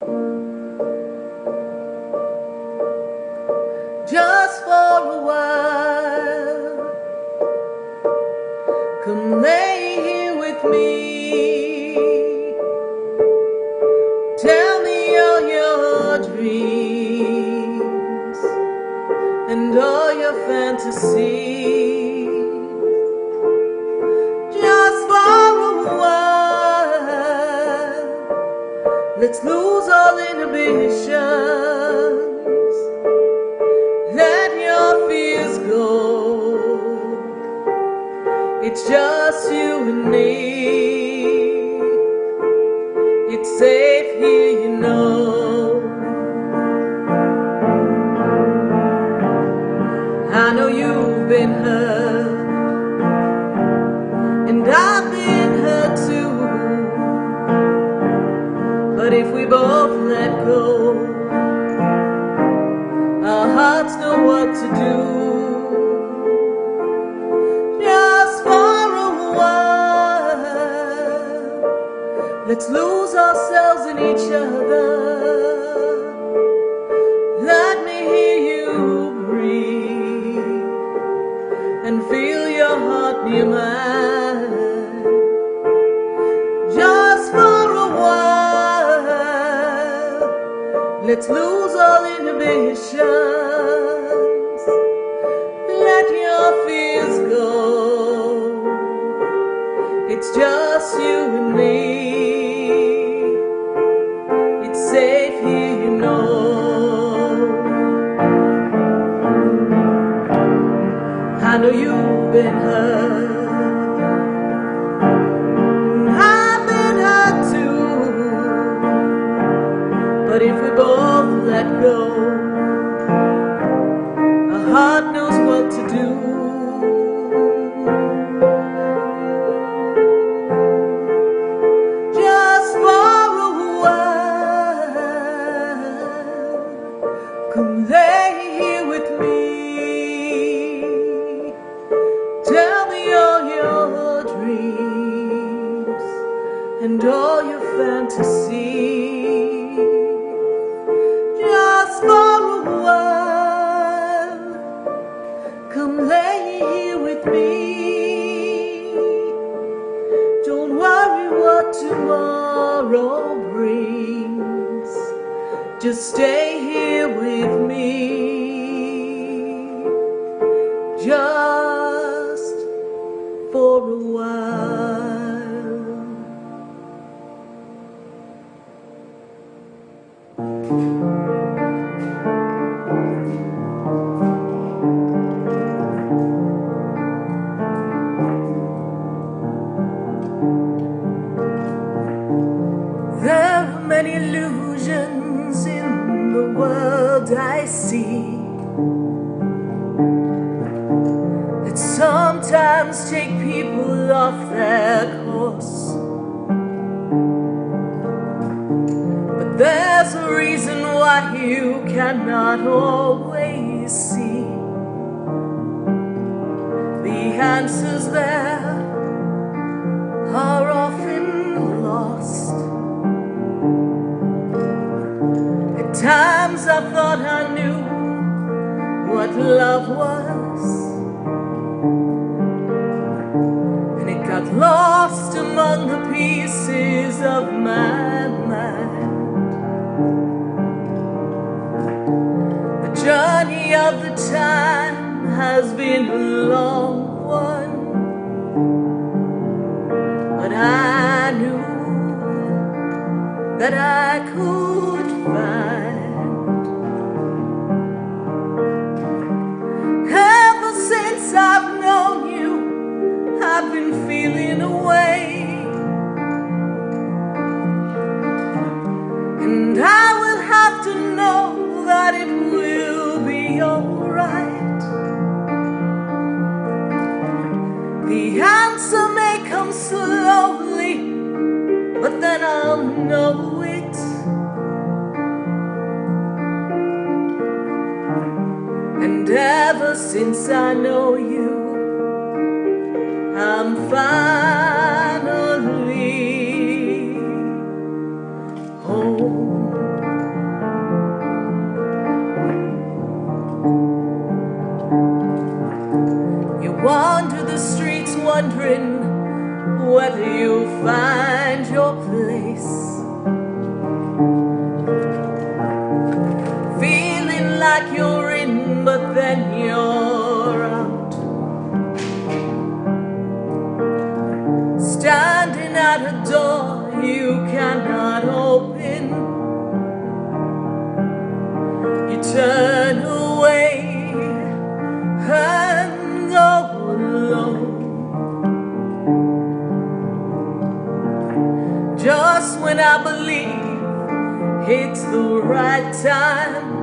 Just for a while, come lay here with me. Tell me all your dreams and all your fantasies. Just for a while, let's lose all inhibitions. Let your fears go. It's just you and me. It's safe here, you know. I know you've been hurt, and I've been hurt too. But if we both let go, our hearts know what to do. Just for a while, let's lose ourselves in each other. Let me hear you breathe and feel your heart near mine. Just for a while, let's lose all inhibitions. Let your fears go. It's just you and me. It's safe here, you know. I know you've been hurt, and I've been hurt too. But if we both let go, our heart knows what to do. Just for a while, come lay here with me. Tell me all your dreams and all your fantasies. Just for a while, come lay here with me. Don't worry what tomorrow brings. Just stay here with me. Just for a while. There are many illusions in the world I see that sometimes take people off their course. But there's a reason why you cannot always see. The answers there are often lost. At times I thought I knew what love was, and it got lost among the pieces of my mind. The journey of the time has been a long one, but I knew that I could find. Ever since I've known you, I've been feeling away, and I will have to know that it will be alright. The answer may come slowly, but then I'll know it. And ever since I know you, I'm finally home. wondering whether you'll find your place. Feeling like you're in, but then you're out. Standing at a door you cannot open. You turn away and go alone. Just when I believe it's the right time,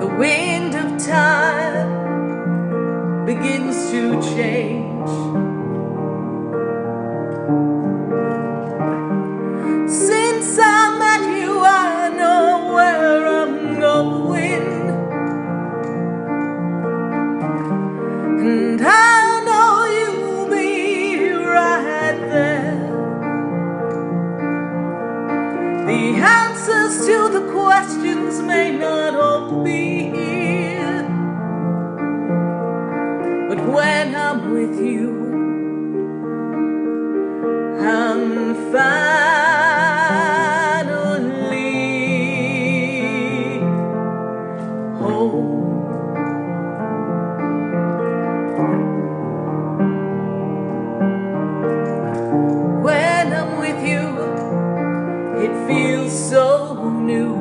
the wind of time begins to change. Since I met you, I know where I'm going, and I know you'll be right there. The answers to the questions may not all be here, but when I'm with you, I'm finally home. When I'm with you, it feels so new.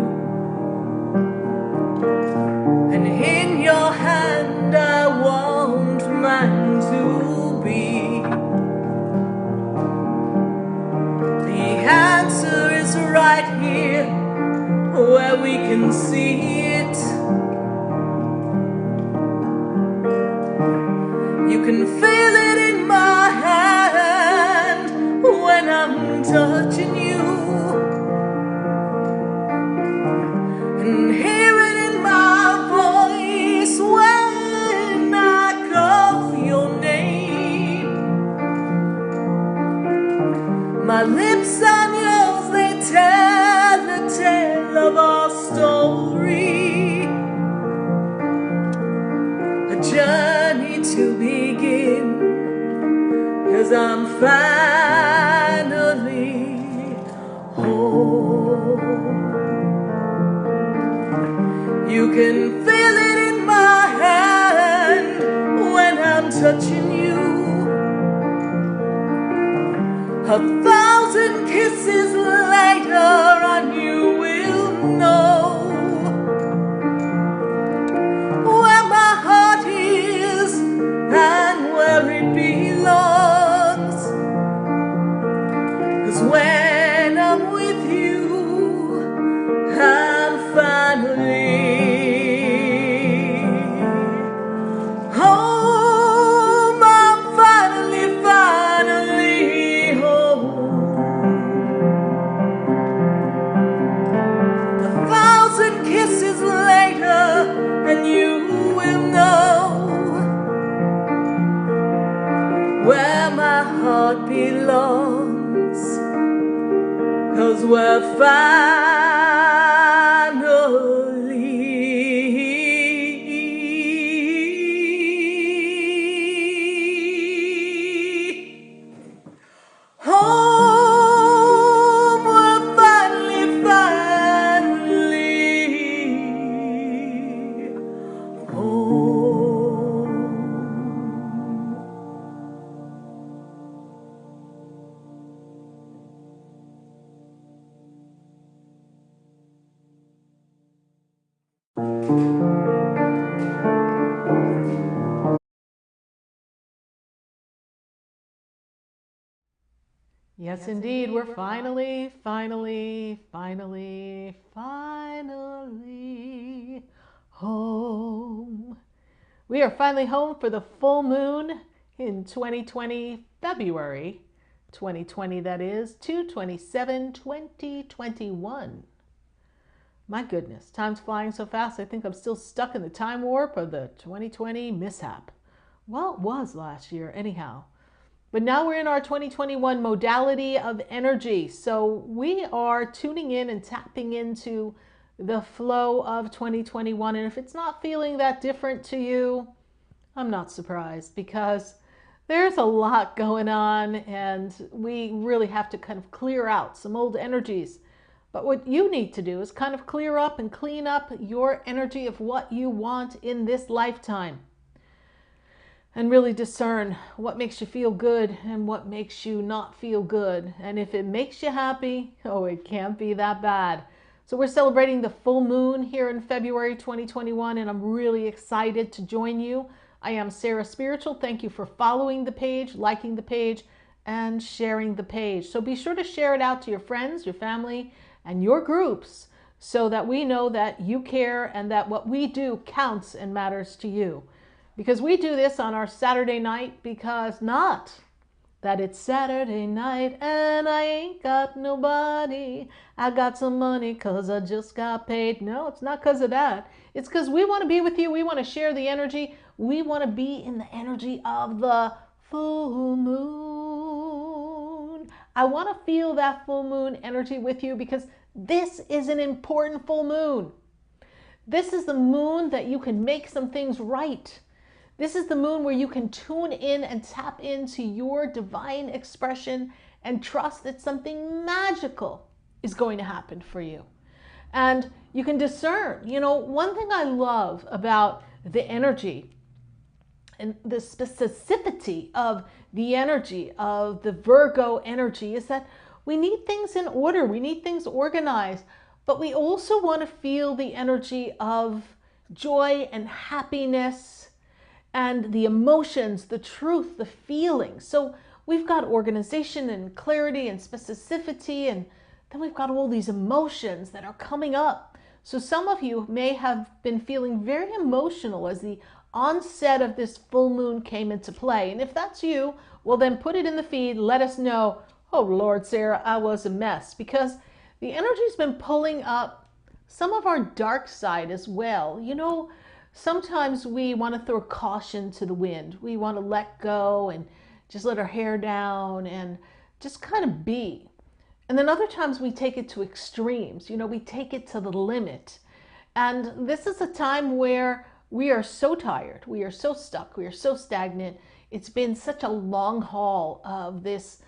And in your hand I want mine to be. The answer is right here where we can see it. You can feel it in my hand when I'm touching you, and hear it in my voice when I call your name. My lips and yours, they tell the tale of our story, a journey to begin, 'cause I'm finally home. You can feel it in my hand when I'm touching you. 1,000 kisses later and you will know where my heart is and where it belongs. 'Cause when I'm with you, I'm finally home. I'm finally home. 1,000 kisses later and you will know where my heart belongs, 'cause we're Yes, indeed. We're finally home. We are finally home for the full moon in 2020, February 2020, that is, 2/27/2021. My goodness, time's flying so fast, I think I'm still stuck in the time warp of the 2020 mishap. Well, it was last year, anyhow. But now we're in our 2021 modality of energy. So we are tuning in and tapping into the flow of 2021. And if it's not feeling that different to you, I'm not surprised because there's a lot going on and we really have to kind of clear out some old energies. But what you need to do is kind of clear up and clean up your energy of what you want in this lifetime. And really discern what makes you feel good and what makes you not feel good. And if it makes you happy, oh, it can't be that bad. So we're celebrating the full moon here in February 2021, and I'm really excited to join you. I am Sarah Spiritual. Thank you for following the page, liking the page, and sharing the page. So be sure to share it out to your friends, your family, and your groups so that we know that you care and that what we do counts and matters to you. Because we do this on our Saturday night because not that it's Saturday night and I ain't got nobody. I got some money because I just got paid. No, it's not because of that. It's because we want to be with you. We want to share the energy. We want to be in the energy of the full moon. I want to feel that full moon energy with you because this is an important full moon. This is the moon that you can make some things right. This is the moon where you can tune in and tap into your divine expression and trust that something magical is going to happen for you. And you can discern, one thing I love about the energy and the specificity of the energy of the Virgo energy is that we need things in order. We need things organized, but we also want to feel the energy of joy and happiness and the emotions, the truth, the feelings. So we've got organization and clarity and specificity, and then we've got all these emotions that are coming up. So some of you may have been feeling very emotional as the onset of this full moon came into play. And if that's you, well then put it in the feed, let us know, oh Lord, Sarah, I was a mess. Because the energy's been pulling up some of our dark side as well. Sometimes we want to throw caution to the wind. We want to let go and just let our hair down and just kind of be. And then other times we take it to extremes. We take it to the limit. And this is a time where we are so tired. We are so stuck. We are so stagnant. It's been such a long haul of this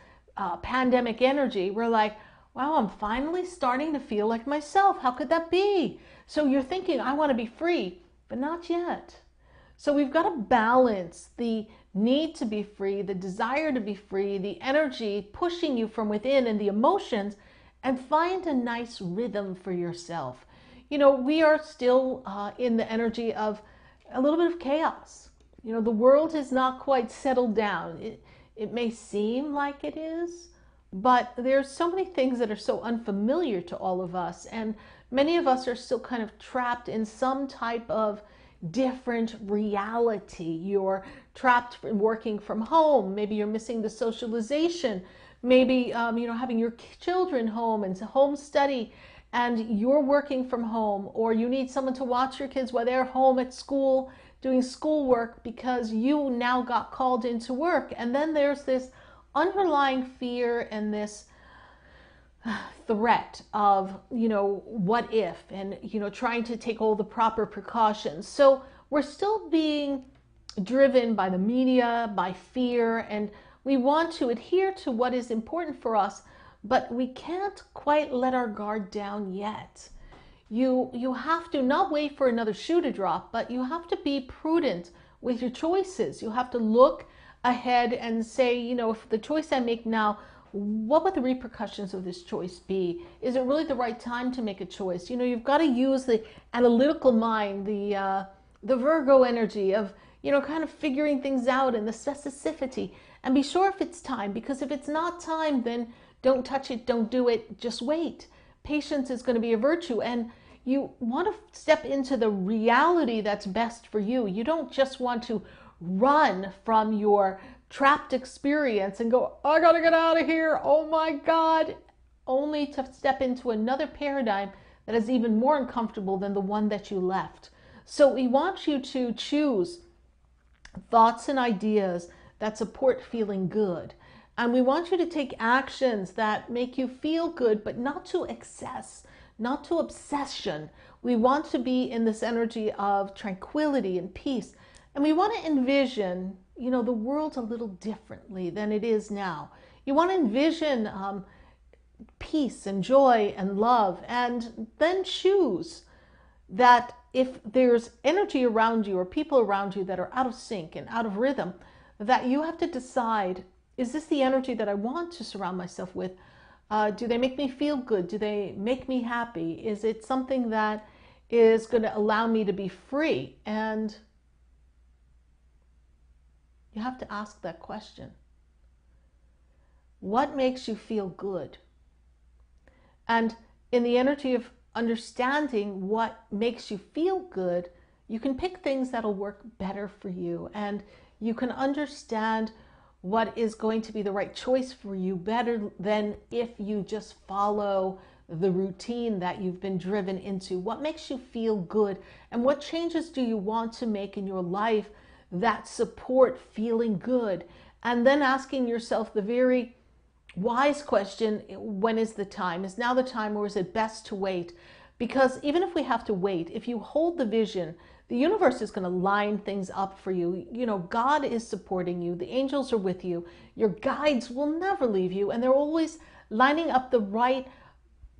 pandemic energy. We're like, wow, I'm finally starting to feel like myself. How could that be? So you're thinking, I want to be free. But not yet. So we've got to balance the need to be free, the desire to be free, the energy pushing you from within and the emotions, and find a nice rhythm for yourself. We are still in the energy of a little bit of chaos. The world is not quite settled down. It may seem like it is, but there's so many things that are so unfamiliar to all of us, and many of us are still kind of trapped in some type of different reality. You're trapped working from home. Maybe you're missing the socialization. Maybe, having your children home and home study, and you're working from home, or you need someone to watch your kids while they're home at school doing schoolwork because you now got called into work. And then there's this underlying fear and this threat of, what if, and, trying to take all the proper precautions. So we're still being driven by the media, by fear, and we want to adhere to what is important for us, but we can't quite let our guard down yet. You have to not wait for another shoe to drop, but you have to be prudent with your choices. You have to look ahead and say, if the choice I make now, what would the repercussions of this choice be? Is it really the right time to make a choice? You've got to use the analytical mind, the Virgo energy of, kind of figuring things out and the specificity, and be sure if it's time, because if it's not time, then don't touch it, don't do it, just wait. Patience is going to be a virtue, and you want to step into the reality that's best for you. You don't just want to run from your trapped experience and go, I gotta get out of here, oh my God, only to step into another paradigm that is even more uncomfortable than the one that you left. So we want you to choose thoughts and ideas that support feeling good. And we want you to take actions that make you feel good, but not to excess, not to obsession. We want to be in this energy of tranquility and peace. And we want to envision, you know, the world a little differently than it is now. You want to envision peace and joy and love, and then choose that if there's energy around you or people around you that are out of sync and out of rhythm, that you have to decide, is this the energy that I want to surround myself with? Do they make me feel good? Do they make me happy? Is it something that is going to allow me to be free? And you have to ask that question. What makes you feel good? And in the energy of understanding what makes you feel good, you can pick things that'll work better for you, and you can understand what is going to be the right choice for you better than if you just follow the routine that you've been driven into. What makes you feel good, and what changes do you want to make in your life that support feeling good? And then asking yourself the very wise question, when is the time? Is now the time, or is it best to wait? Because even if we have to wait, if you hold the vision, the universe is going to line things up for you. You know, God is supporting you. The angels are with you. Your guides will never leave you. And they're always lining up the right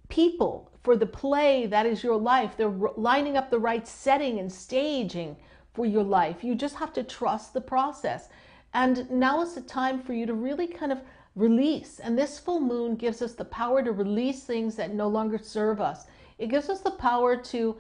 people for the play that is your life. They're lining up the right setting and staging for your life. You just have to trust the process. And now is the time for you to really kind of release. And this full moon gives us the power to release things that no longer serve us. It gives us the power to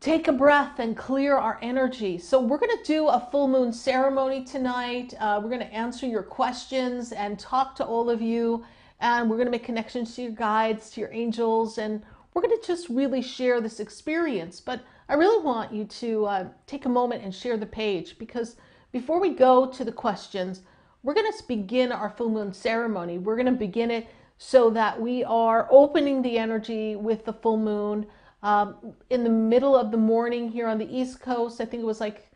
take a breath and clear our energy. So we're going to do a full moon ceremony tonight. We're going to answer your questions and talk to all of you. And we're going to make connections to your guides, to your angels. And we're going to just really share this experience. But I really want you to take a moment and share the page, because before we go to the questions, we're going to begin our full moon ceremony. We're going to begin it so that we are opening the energy with the full moon. In the middle of the morning here on the East Coast, I think it was like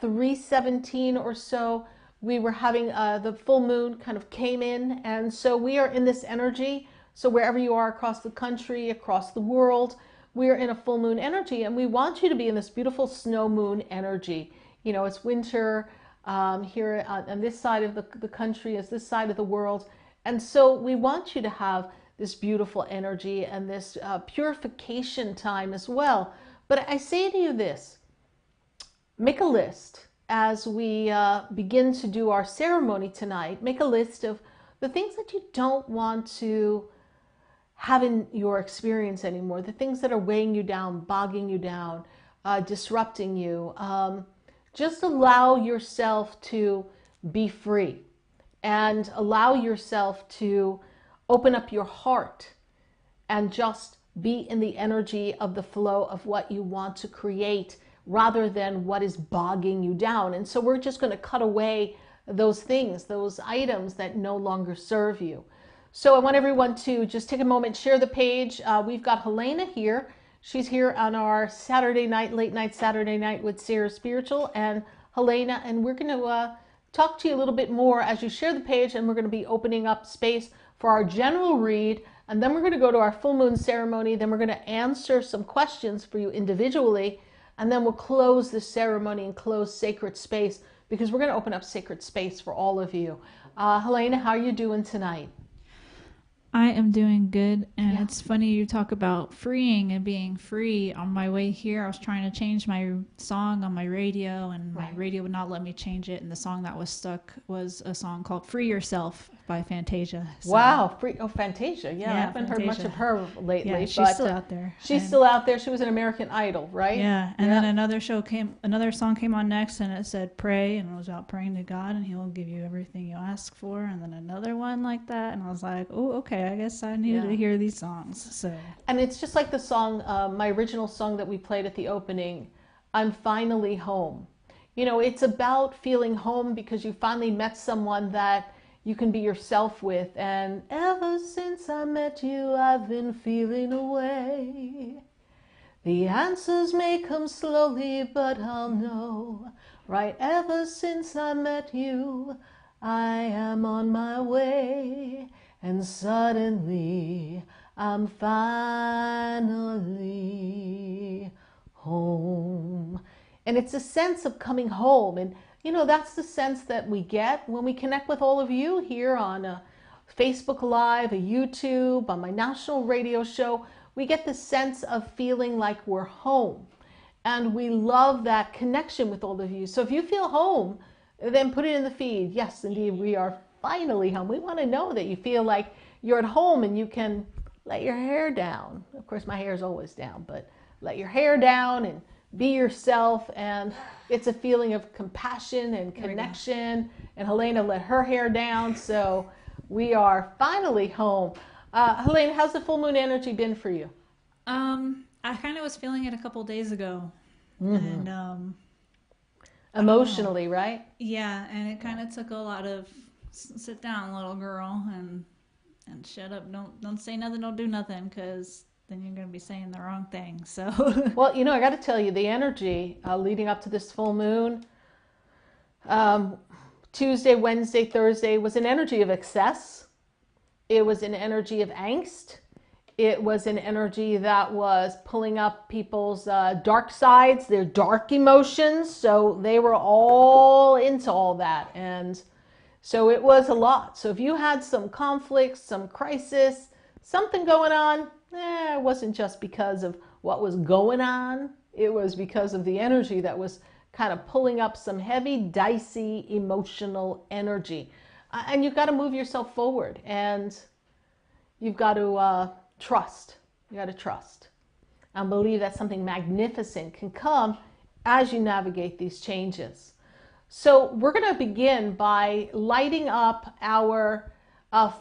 3:17 or so, we were having the full moon kind of came in. And so we are in this energy. So wherever you are across the country, across the world, we are in a full moon energy. And we want you to be in this beautiful snow moon energy. You know, it's winter here on this side of the country, is this side of the world. And so we want you to have this beautiful energy and this purification time as well. But I say to you this, make a list as we begin to do our ceremony tonight. Make a list of the things that you don't want to have in your experience anymore, the things that are weighing you down, bogging you down, disrupting you. Just allow yourself to be free and allow yourself to open up your heart and just be in the energy of the flow of what you want to create rather than what is bogging you down. And so we're just going to cut away those things, those items that no longer serve you. So I want everyone to just take a moment, share the page. We've got Helena here. She's here on our Saturday night, late night Saturday night with SarahSpiritual and Helena. And we're going to talk to you a little bit more as you share the page, and we're going to be opening up space for our general read, and then we're going to go to our full moon ceremony. Then we're going to answer some questions for you individually, and then we'll close the ceremony and close sacred space, because we're going to open up sacred space for all of you. Helena, how are you doing tonight? I am doing good, and It's funny you talk about freeing and being free. On my way here, I was trying to change my song on my radio, and my radio would not let me change it, and the song that was stuck was a song called Free Yourself by Fantasia. So, wow. Fantasia. Yeah, I haven't heard much of her lately. Yeah, she's still out there. She's still out there. She was an American Idol, right? Yeah, and then another song came on next, and it said pray, and it was about praying to God, and he will give you everything you ask for. And then another one like that, and I was like, oh, okay, I guess I needed to hear these songs. So, and it's just like the song, my original song that we played at the opening, I'm Finally Home. You know, it's about feeling home because you finally met someone that you can be yourself with. And ever since I met you, I've been feeling away. The answers may come slowly, but I'll know. Right, ever since I met you, I am on my way. And suddenly, I'm finally home. And it's a sense of coming home. And, you know, that's the sense that we get when we connect with all of you here on a Facebook Live, a YouTube, on my national radio show. We get the sense of feeling like we're home. And we love that connection with all of you. So if you feel home, then put it in the feed. Yes, indeed, we are finally home. We want to know that you feel like you're at home and you can let your hair down. Of course, my hair is always down, but let your hair down and be yourself. And it's a feeling of compassion and connection. And Helena let her hair down. So we are finally home. Helena, how's the full moon energy been for you? I kind of was feeling it a couple days ago. And emotionally, right? Yeah, and it kind of took a lot of sit down, little girl, and shut up. Don't say nothing. Don't do nothing, because then you're going to be saying the wrong thing. So, well, you know, I got to tell you, the energy leading up to this full moon, Tuesday, Wednesday, Thursday, was an energy of excess. It was an energy of angst. It was an energy that was pulling up people's dark sides, their dark emotions. So they were all into all that. And so it was a lot. So if you had some conflicts, some crisis, something going on, it wasn't just because of what was going on. It was because of the energy that was kind of pulling up some heavy, dicey, emotional energy. And you've got to move yourself forward. And you've got to trust. You got to trust and believe that something magnificent can come as you navigate these changes. So we're going to begin by lighting up our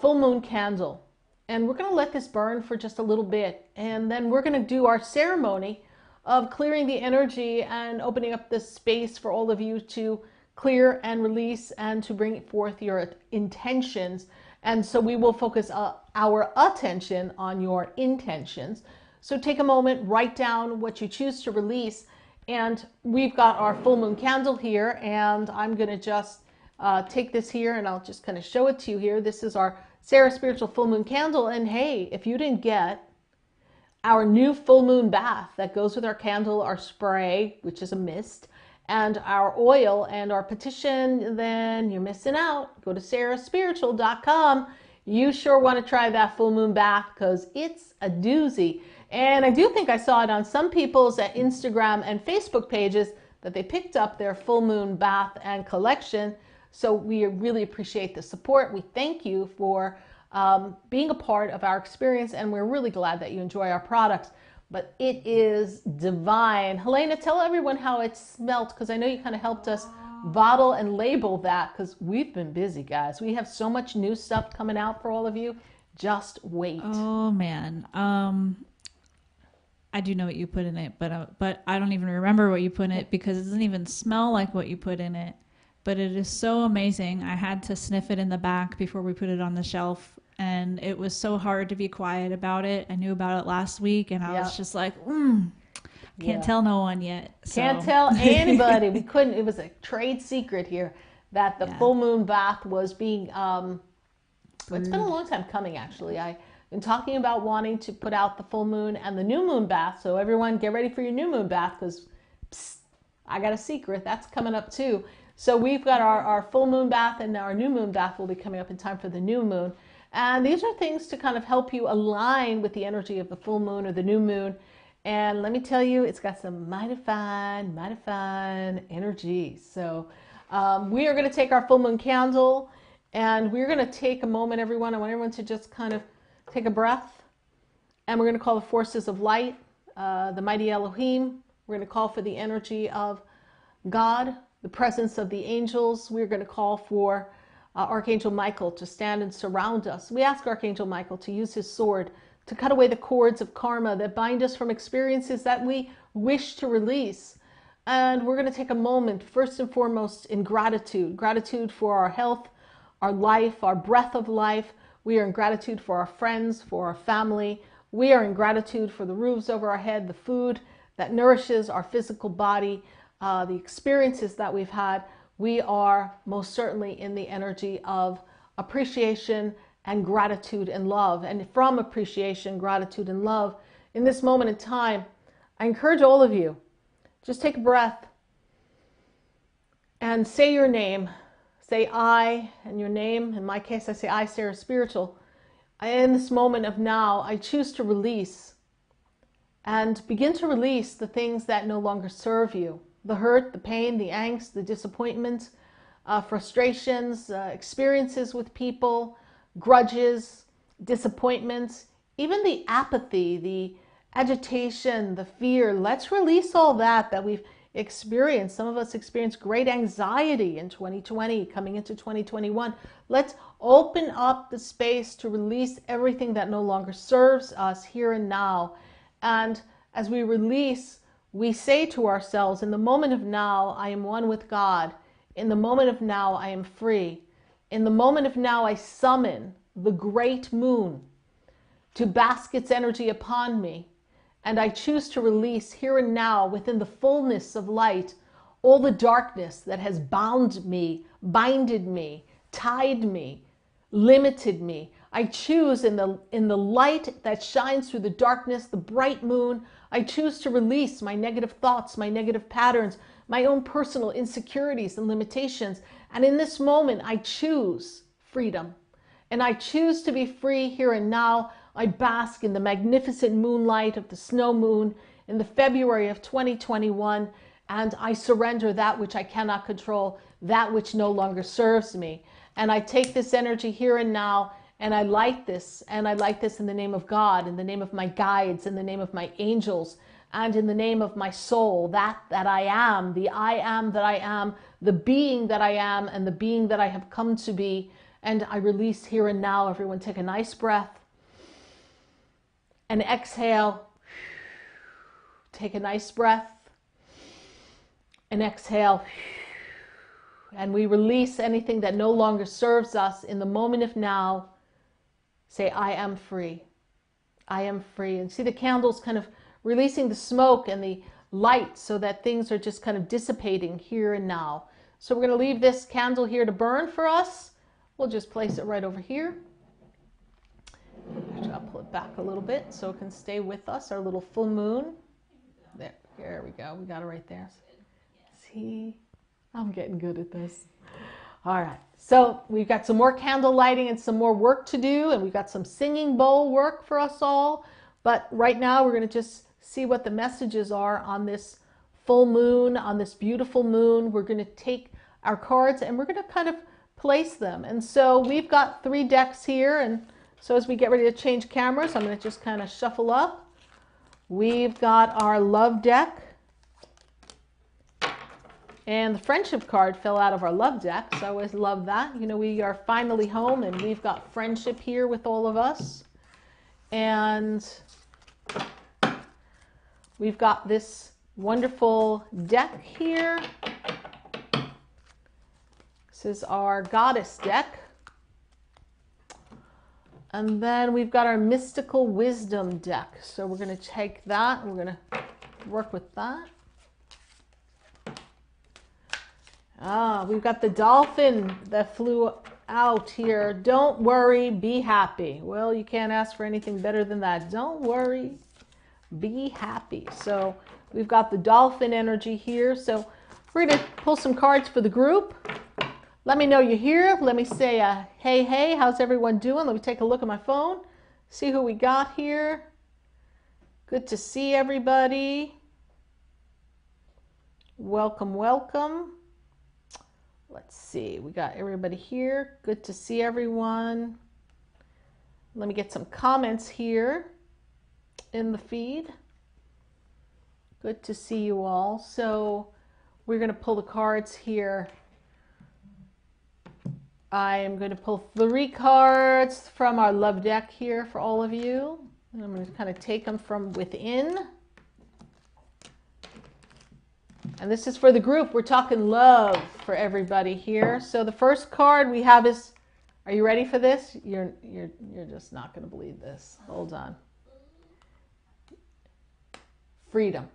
full moon candle. And we're going to let this burn for just a little bit. And then we're going to do our ceremony of clearing the energy and opening up this space for all of you to clear and release and to bring forth your intentions. And so we will focus our attention on your intentions. So take a moment, write down what you choose to release. And we've got our full moon candle here. And I'm going to just take this here and I'll just kind of show it to you here. This is our Sarah Spiritual full moon candle. And hey, if you didn't get our new full moon bath that goes with our candle, our spray, which is a mist, and our oil and our petition, then you're missing out. Go to SarahSpiritual.com. You sure want to try that full moon bath because it's a doozy. And I do think I saw it on some people's Instagram and Facebook pages that they picked up their full moon bath and collection. So we really appreciate the support. We thank you for being a part of our experience, and we're really glad that you enjoy our products. But it is divine. Helena, tell everyone how it smelt, because I know you kind of helped us bottle and label that, because we've been busy, guys. We have so much new stuff coming out for all of you. Just wait. Oh, man. I do know what you put in it, but I don't even remember what you put in it because it doesn't even smell like what you put in it. But it is so amazing. I had to sniff it in the back before we put it on the shelf. And it was so hard to be quiet about it. I knew about it last week, and I was just like, can't tell no one yet. So. Can't tell anybody. We couldn't. It was a trade secret here that the full moon bath was being, it's been a long time coming, actually. I've been talking about wanting to put out the full moon and the new moon bath. So everyone get ready for your new moon bath, because I got a secret. That's coming up too. So we've got our full moon bath, and our new moon bath will be coming up in time for the new moon. And these are things to kind of help you align with the energy of the full moon or the new moon. And let me tell you, it's got some mighty fine energy. So we are going to take our full moon candle, and we're going to take a moment, everyone. I want everyone to just kind of take a breath. And we're going to call the forces of light, the mighty Elohim. We're going to call for the energy of God, the presence of the angels. We're going to call for Archangel Michael to stand and surround us. We ask Archangel Michael to use his sword to cut away the cords of karma that bind us from experiences that we wish to release. And we're going to take a moment, first and foremost, in gratitude. Gratitude for our health, our life, our breath of life. We are in gratitude for our friends, for our family. We are in gratitude for the roofs over our head, the food that nourishes our physical body, the experiences that we've had. We are most certainly in the energy of appreciation and gratitude and love. And from appreciation, gratitude, and love, in this moment in time, I encourage all of you, just take a breath and say your name. Say I and your name. In my case, I say I, SarahSpiritual. In this moment of now, I choose to release and begin to release the things that no longer serve you. The hurt, the pain, the angst, the disappointment, frustrations, experiences with people, grudges, disappointments, even the apathy, the agitation, the fear. Let's release all that we've experienced. Some of us experienced great anxiety in 2020, coming into 2021. Let's open up the space to release everything that no longer serves us here and now. And as we release, we say to ourselves, in the moment of now, I am one with God. In the moment of now, I am free. In the moment of now, I summon the great moon to bask its energy upon me. And I choose to release here and now, within the fullness of light, all the darkness that has bound me, binded me, tied me, limited me. I choose in the light that shines through the darkness, the bright moon, I choose to release my negative thoughts, my negative patterns, my own personal insecurities and limitations. And in this moment, I choose freedom. And I choose to be free here and now. I bask in the magnificent moonlight of the snow moon in the February of 2021, and I surrender that which I cannot control, that which no longer serves me. And I take this energy here and now, and I light this, and I light this in the name of God, in the name of my guides, in the name of my angels, and in the name of my soul, that I am, the I am that I am, the being that I am, and the being that I have come to be. And I release here and now. Everyone take a nice breath. And exhale. Take a nice breath. And exhale. And we release anything that no longer serves us in the moment of now. Say, I am free. I am free. And see the candles kind of releasing the smoke and the light so that things are just kind of dissipating here and now. So we're going to leave this candle here to burn for us. We'll just place it right over here. Actually, I'll pull it back a little bit so it can stay with us, our little full moon. There we go. We got it right there. See, I'm getting good at this. All right. So we've got some more candle lighting and some more work to do, and we've got some singing bowl work for us all. But right now we're going to just see what the messages are on this full moon, on this beautiful moon. We're going to take our cards and we're going to kind of place them. And so we've got 3 decks here, and so as we get ready to change cameras, I'm going to just kind of shuffle up. We've got our love deck, and the friendship card fell out of our love deck, so I always love that. You know, we are finally home and we've got friendship here with all of us. And we've got this wonderful deck here. This is our goddess deck. And then we've got our mystical wisdom deck. So we're going to take that and we're going to work with that. We've got the dolphin that flew out here. Don't worry, be happy. Well, you can't ask for anything better than that. Don't worry, be happy. So we've got the dolphin energy here. So we're going to pull some cards for the group. Let me know you're here. Let me say, hey, how's everyone doing? Let me take a look at my phone, see who we got here. Good to see everybody. Welcome, welcome. Let's see, we got everybody here. Good to see everyone. Let me get some comments here in the feed. Good to see you all. So we're going to pull the cards here. I am going to pull 3 cards from our love deck here for all of you. And I'm going to kind of take them from within. And this is for the group. We're talking love for everybody here. So the first card we have is, are you ready for this? You're just not going to believe this. Hold on. Freedom.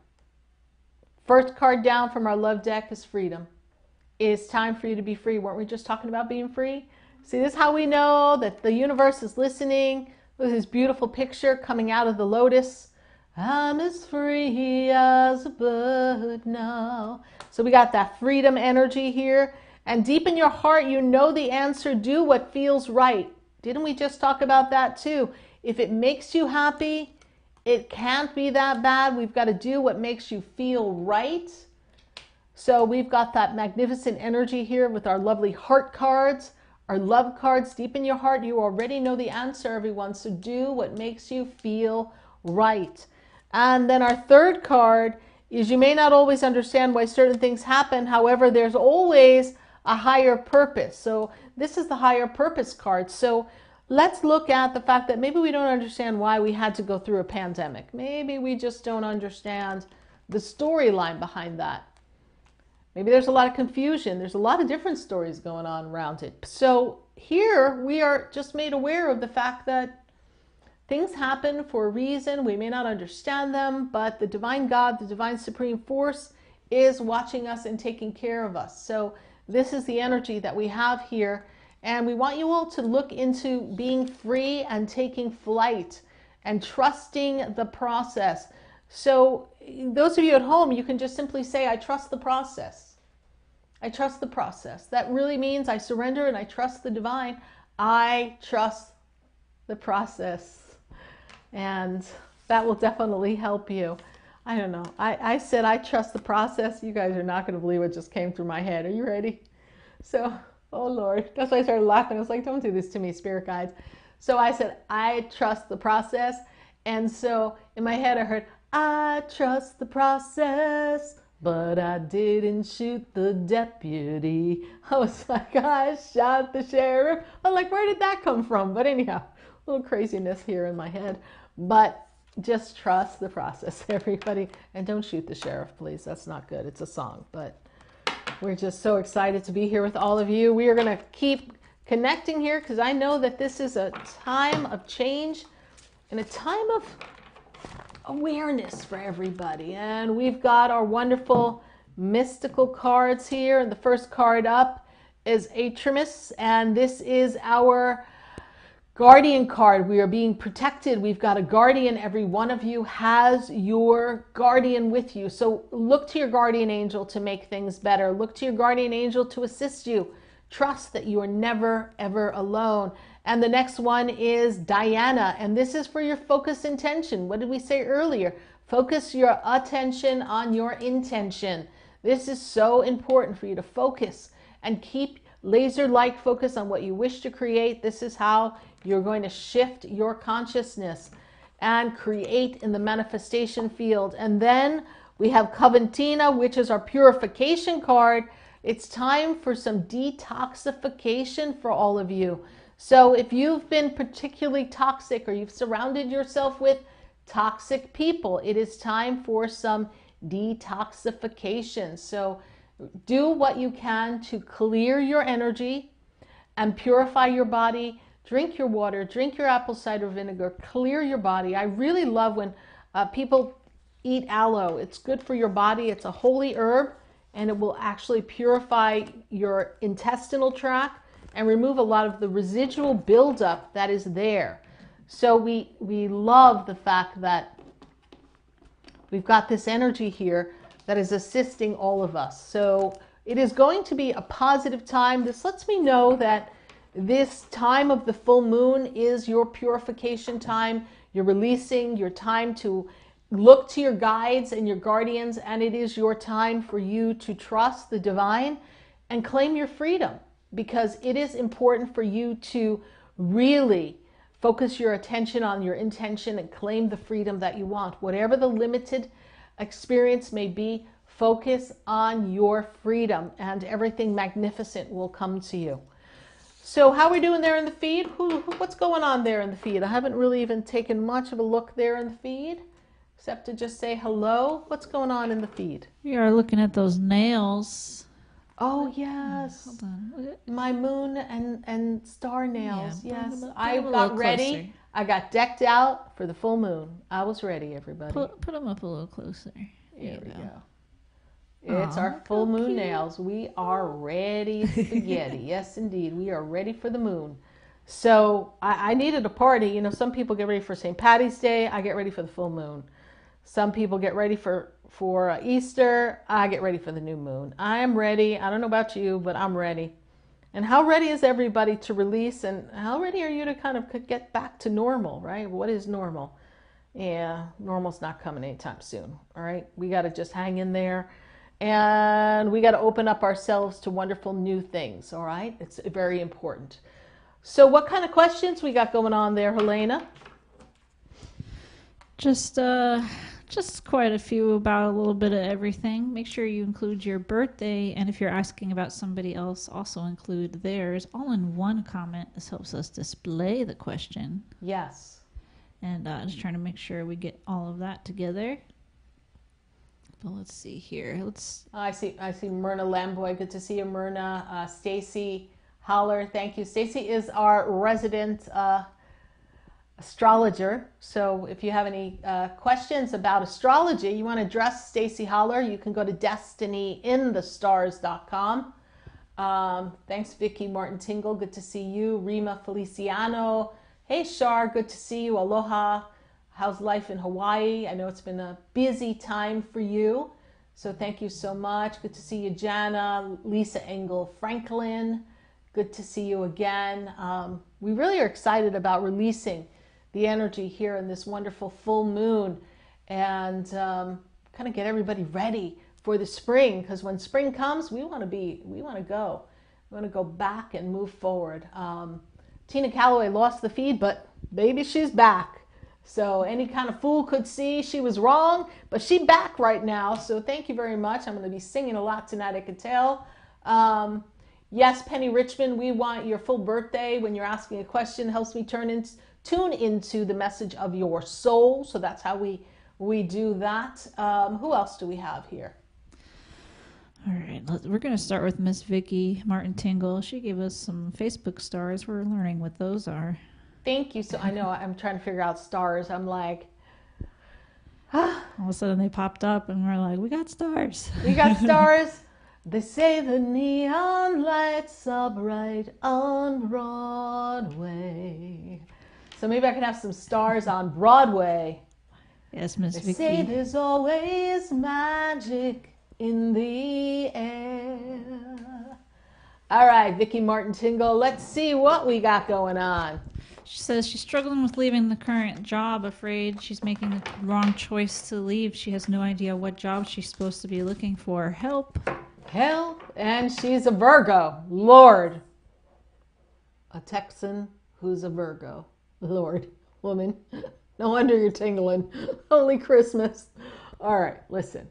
First card down from our love deck is freedom. It's time for you to be free. Weren't we just talking about being free? See, this is how we know that the universe is listening. Look at this beautiful picture coming out of the lotus. I'm as free as a bird now. So we got that freedom energy here. And deep in your heart, you know the answer. Do what feels right. Didn't we just talk about that too? If it makes you happy, it can't be that bad. We've got to do what makes you feel right. So we've got that magnificent energy here with our lovely heart cards, our love cards. Deep in your heart, you already know the answer, everyone. So do what makes you feel right. And then our third card is you may not always understand why certain things happen. However, there's always a higher purpose. So this is the higher purpose card. So let's look at the fact that maybe we don't understand why we had to go through a pandemic. Maybe we just don't understand the storyline behind that. Maybe there's a lot of confusion. There's a lot of different stories going on around it. So here we are just made aware of the fact that things happen for a reason. We may not understand them, but the divine God, the divine supreme force is watching us and taking care of us. So this is the energy that we have here. And we want you all to look into being free and taking flight and trusting the process. So those of you at home, you can just simply say, I trust the process. I trust the process. That really means I surrender and I trust the divine. I trust the process. And that will definitely help you. I don't know. I said I trust the process. You guys are not going to believe what just came through my head. Are you ready? So, oh Lord. That's why I started laughing. I was like, don't do this to me, spirit guides. So I said, I trust the process. And so in my head I heard, I trust the process, but I didn't shoot the deputy. I was like, I shot the sheriff. I'm like, where did that come from? But anyhow, a little craziness here in my head. But just trust the process, everybody. And don't shoot the sheriff, please. That's not good. It's a song. But we're just so excited to be here with all of you. We are going to keep connecting here because I know that this is a time of change and a time of awareness for everybody. And we've got our wonderful mystical cards here. And the first card up is Atramus. And this is our guardian card. We are being protected. We've got a guardian. Every one of you has your guardian with you. So look to your guardian angel to make things better. Look to your guardian angel to assist you. Trust that you are never, ever alone. And the next one is Diana. And this is for your focus intention. What did we say earlier? Focus your attention on your intention. This is so important for you to focus and keep laser-like focus on what you wish to create. This is how you're going to shift your consciousness and create in the manifestation field. And then we have Coventina, which is our purification card. It's time for some detoxification for all of you. So if you've been particularly toxic or you've surrounded yourself with toxic people, it is time for some detoxification. So do what you can to clear your energy and purify your body. Drink your water, drink your apple cider vinegar, clear your body. I really love when people eat aloe. It's good for your body. It's a holy herb and it will actually purify your intestinal tract and remove a lot of the residual buildup that is there. So we love the fact that we've got this energy here that is assisting all of us. So it is going to be a positive time. This lets me know that this time of the full moon is your purification time. You're releasing your time to look to your guides and your guardians, and it is your time for you to trust the divine and claim your freedom, because it is important for you to really focus your attention on your intention and claim the freedom that you want. Whatever the limited experience may be, focus on your freedom and everything magnificent will come to you. So how are we doing there in the feed? What's going on there in the feed? I haven't really even taken much of a look there in the feed, except to just say hello. What's going on in the feed? We are looking at those nails. Oh, yes. Hold on. My moon and star nails. Yeah, Yes. put 'em I a got little ready. closer. I got decked out for the full moon. I was ready, everybody. Put them up a little closer. Here we go. go. It's Aw, our look full how moon cute. nails. We are ready spaghetti. Yes, indeed. We are ready for the moon. So I needed a party. You know, some people get ready for St. Patty's Day. I get ready for the full moon. Some people get ready for for Easter. I get ready for the new moon. I am ready. I don't know about you, but I'm ready. And how ready is everybody to release? And how ready are you to kind of get back to normal, right? What is normal? Yeah, normal's not coming anytime soon, all right? We got to just hang in there. And we got to open up ourselves to wonderful new things, all right? It's very important. So what kind of questions we got going on there, Helena? Just quite a few about a little bit of everything. Make sure you include your birthday, and if you're asking about somebody else, also include theirs. All in one comment. This helps us display the question. Yes. And just trying to make sure we get all of that together. But let's see here. I see Myrna Lamboy. Good to see you, Myrna. Stacy Holler. Thank you. Stacy is our resident astrologer. So if you have any questions about astrology, you want to address Stacy Holler, you can go to destinyinthestars.com. Thanks, Vicki Martin Tingle. Good to see you. Rima Feliciano. Hey, Shar. Good to see you. Aloha. How's life in Hawaii? I know it's been a busy time for you. So thank you so much. Good to see you, Jana. Lisa Engel Franklin. Good to see you again. We really are excited about releasing the energy here in this wonderful full moon and kind of get everybody ready for the spring, because when spring comes, we want to go back and move forward. Tina Calloway lost the feed, but baby, she's back. So any kind of fool could see she was wrong, but she's back right now. So thank you very much. I'm going to be singing a lot tonight, I could tell. Yes, Penny Richmond, we want your full birthday when you're asking a question. It helps me tune into the message of your soul. So that's how we do that. Who else do we have here? All right, we're going to start with Miss Vicki Martin Tingle. She gave us some Facebook stars. We're learning what those are. Thank you. So I know I'm trying to figure out stars. I'm like, all of a sudden they popped up and we're like, we got stars. We got stars. They say the neon lights are bright on Broadway. So maybe I can have some stars on Broadway. Yes, Miss Vicki. They say there's always magic in the air. All right, Vicki Martin Tingle, let's see what we got going on. She says she's struggling with leaving the current job, afraid she's making the wrong choice to leave. She has no idea what job she's supposed to be looking for. Help. Help. And she's a Virgo. Lord. A Texan who's a Virgo. Lord. Woman. No wonder you're tingling. Only Christmas. All right, listen.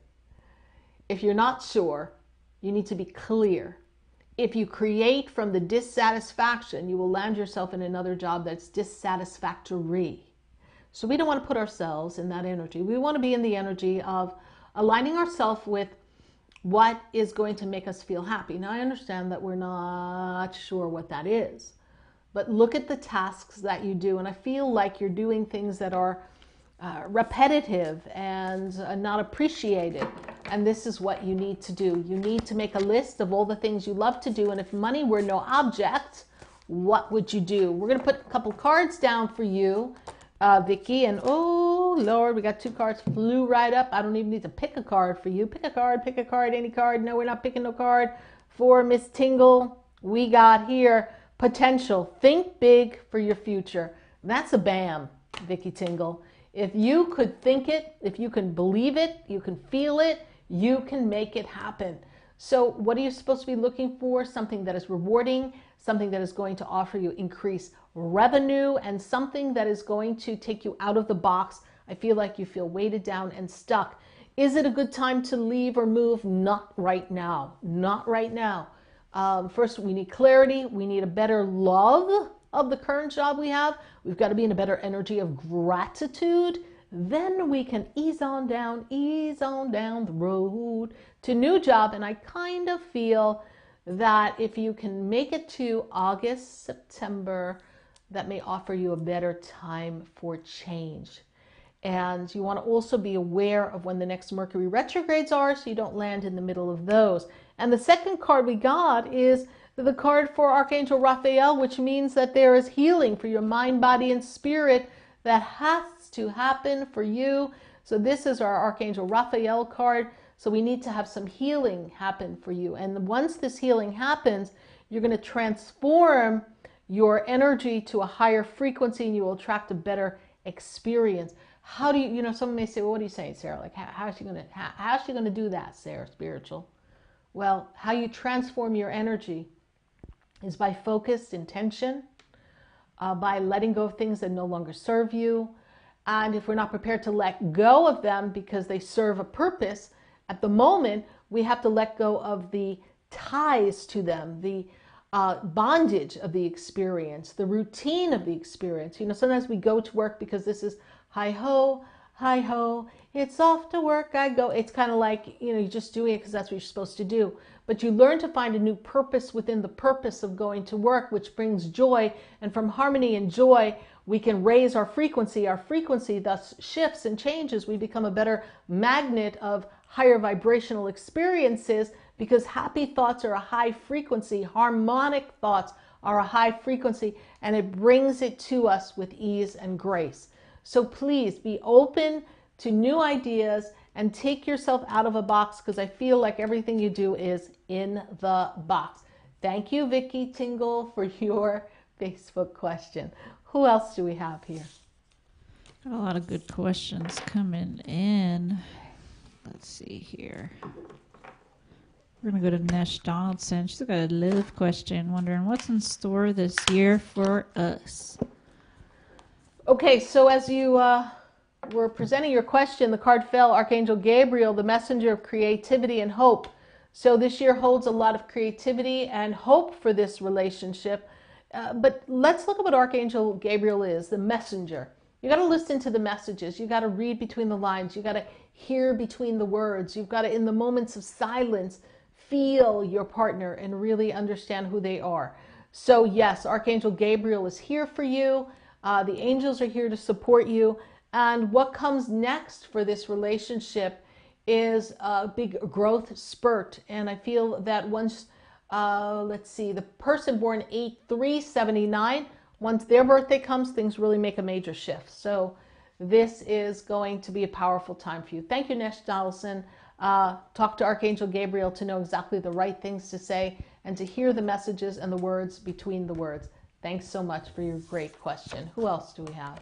If you're not sure, you need to be clear. If you create from the dissatisfaction, you will land yourself in another job that's dissatisfactory. So we don't want to put ourselves in that energy. We want to be in the energy of aligning ourselves with what is going to make us feel happy. Now, I understand that we're not sure what that is, but look at the tasks that you do. And I feel like you're doing things that are repetitive and not appreciated. And this is what you need to do. You need to make a list of all the things you love to do. And if money were no object, what would you do? We're going to put a couple cards down for you, Vicki. And oh, Lord, we got 2 cards flew right up. I don't even need to pick a card for you. Pick a card, any card. No, we're not picking no card for Miss Tingle. We got here potential. Think big for your future. That's a BAM, Vicki Tingle. If you could think it, if you can believe it, you can feel it, you can make it happen. So what are you supposed to be looking for? Something that is rewarding, something that is going to offer you increased revenue, and something that is going to take you out of the box. I feel like you feel weighted down and stuck. Is it a good time to leave or move? Not right now. Not right now. First, we need clarity. We need a better love of the current job we have. We've got to be in a better energy of gratitude. Then we can ease on down the road to new job. And I kind of feel that if you can make it to August, September, that may offer you a better time for change. And you want to also be aware of when the next Mercury retrogrades are, so you don't land in the middle of those. And the second card we got is the card for Archangel Raphael, which means that there is healing for your mind, body, and spirit that has to happen for you. So this is our Archangel Raphael card. So we need to have some healing happen for you. And once this healing happens, you're going to transform your energy to a higher frequency and you will attract a better experience. How do you, someone may say, well, what are you saying, Sarah? Like, how's she going to do that, Sarah Spiritual? Well, how you transform your energy is by focused intention, by letting go of things that no longer serve you. And if we're not prepared to let go of them because they serve a purpose, at the moment, we have to let go of the ties to them, the bondage of the experience, the routine of the experience. Sometimes we go to work because this is hi ho, it's off to work I go. It's kind of like, you're just doing it because that's what you're supposed to do. But you learn to find a new purpose within the purpose of going to work, which brings joy. And from harmony and joy, we can raise our frequency. Our frequency thus shifts and changes. We become a better magnet of higher vibrational experiences because happy thoughts are a high frequency. Harmonic thoughts are a high frequency, and it brings it to us with ease and grace. So please be open to new ideas and take yourself out of a box, because I feel like everything you do is in the box. Thank you, Vicki Tingle, for your Facebook question. Who else do we have here? Got a lot of good questions coming in. Let's see here. We're going to go to Nesh Donaldson. She's got a love question, wondering what's in store this year for us. Okay, so as you were presenting your question, the card fell, Archangel Gabriel, the messenger of creativity and hope. So this year holds a lot of creativity and hope for this relationship. But let's look at what Archangel Gabriel is, the messenger. You got to listen to the messages. You got to read between the lines. You got to hear between the words. You've got to, in the moments of silence, feel your partner and really understand who they are. So yes, Archangel Gabriel is here for you. The angels are here to support you. And what comes next for this relationship is a big growth spurt. And I feel that once, let's see, the person born 8/3/79, once their birthday comes, things really make a major shift. So this is going to be a powerful time for you. Thank you, Nesh Donaldson. Talk to Archangel Gabriel to know exactly the right things to say and to hear the messages and the words between the words. Thanks so much for your great question. Who else do we have?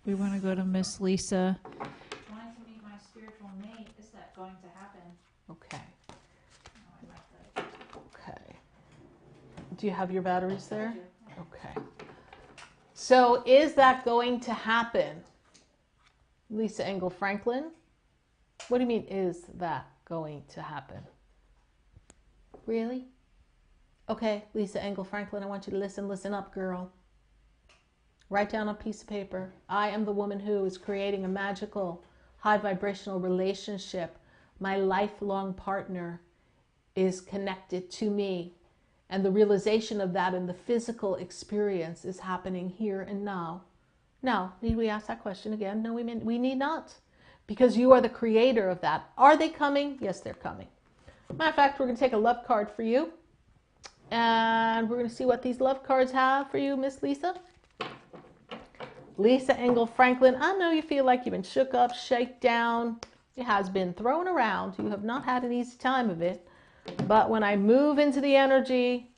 We want to go to Miss Lisa. Wanting to meet my spiritual mate. Is that going to happen? Okay. Okay. Do you have your batteries there? Okay. So is that going to happen? Lisa Engel Franklin? What do you mean, is that going to happen? Really? Okay, Lisa Engel Franklin, I want you to listen up, girl. Write down a piece of paper. I am the woman who is creating a magical, high vibrational relationship. My lifelong partner is connected to me. And the realization of that in the physical experience is happening here and now. Now, need we ask that question again? No, we need not. Because you are the creator of that. Are they coming? Yes, they're coming. Matter of fact, we're going to take a love card for you. And we're going to see what these love cards have for you, Miss Lisa. Lisa Engel Franklin, I know you feel like you've been shook up, shaken down. It has been thrown around. You have not had an easy time of it. But when I move into the energy,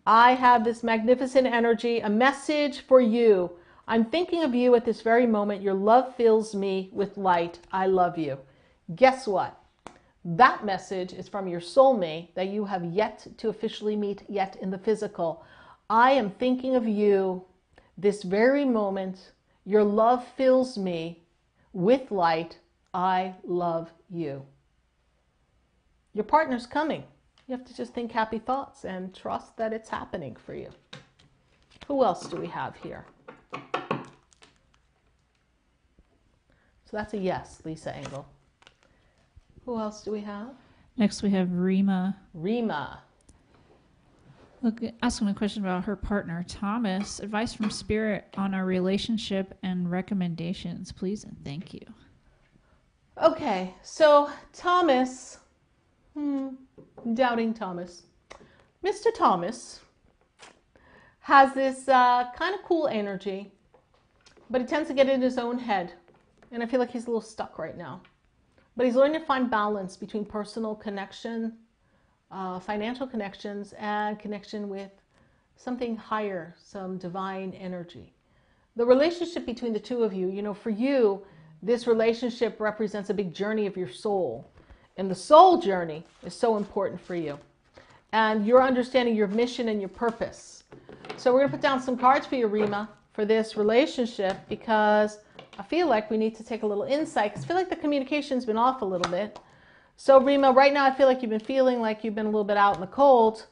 I have this magnificent energy, a message for you. I'm thinking of you at this very moment. Your love fills me with light. I love you. Guess what? That message is from your soulmate that you have yet to officially meet yet in the physical. I am thinking of you this very moment. Your love fills me with light. I love you. Your partner's coming. You have to just think happy thoughts and trust that it's happening for you. Who else do we have here? So that's a yes, Lisa Engel. Who else do we have? Next we have Rima. Rima. Look, asking a question about her partner, Thomas. Advice from Spirit on our relationship and recommendations, please and thank you. Okay, so Thomas, doubting Thomas. Mr. Thomas has this kind of cool energy, but he tends to get in his own head. and I feel like he's a little stuck right now. But he's learning to find balance between personal connection, financial connections, and connection with something higher, some divine energy. The relationship between the two of you, you know, for you, this relationship represents a big journey of your soul. And the soul journey is so important for you. And you're understanding your mission and your purpose. So we're going to put down some cards for you, Rima, for this relationship, because I feel like we need to take a little insight, because I feel like the communication's been off a little bit. So Rima, right now I feel like you've been feeling like you've been a little bit out in the cold.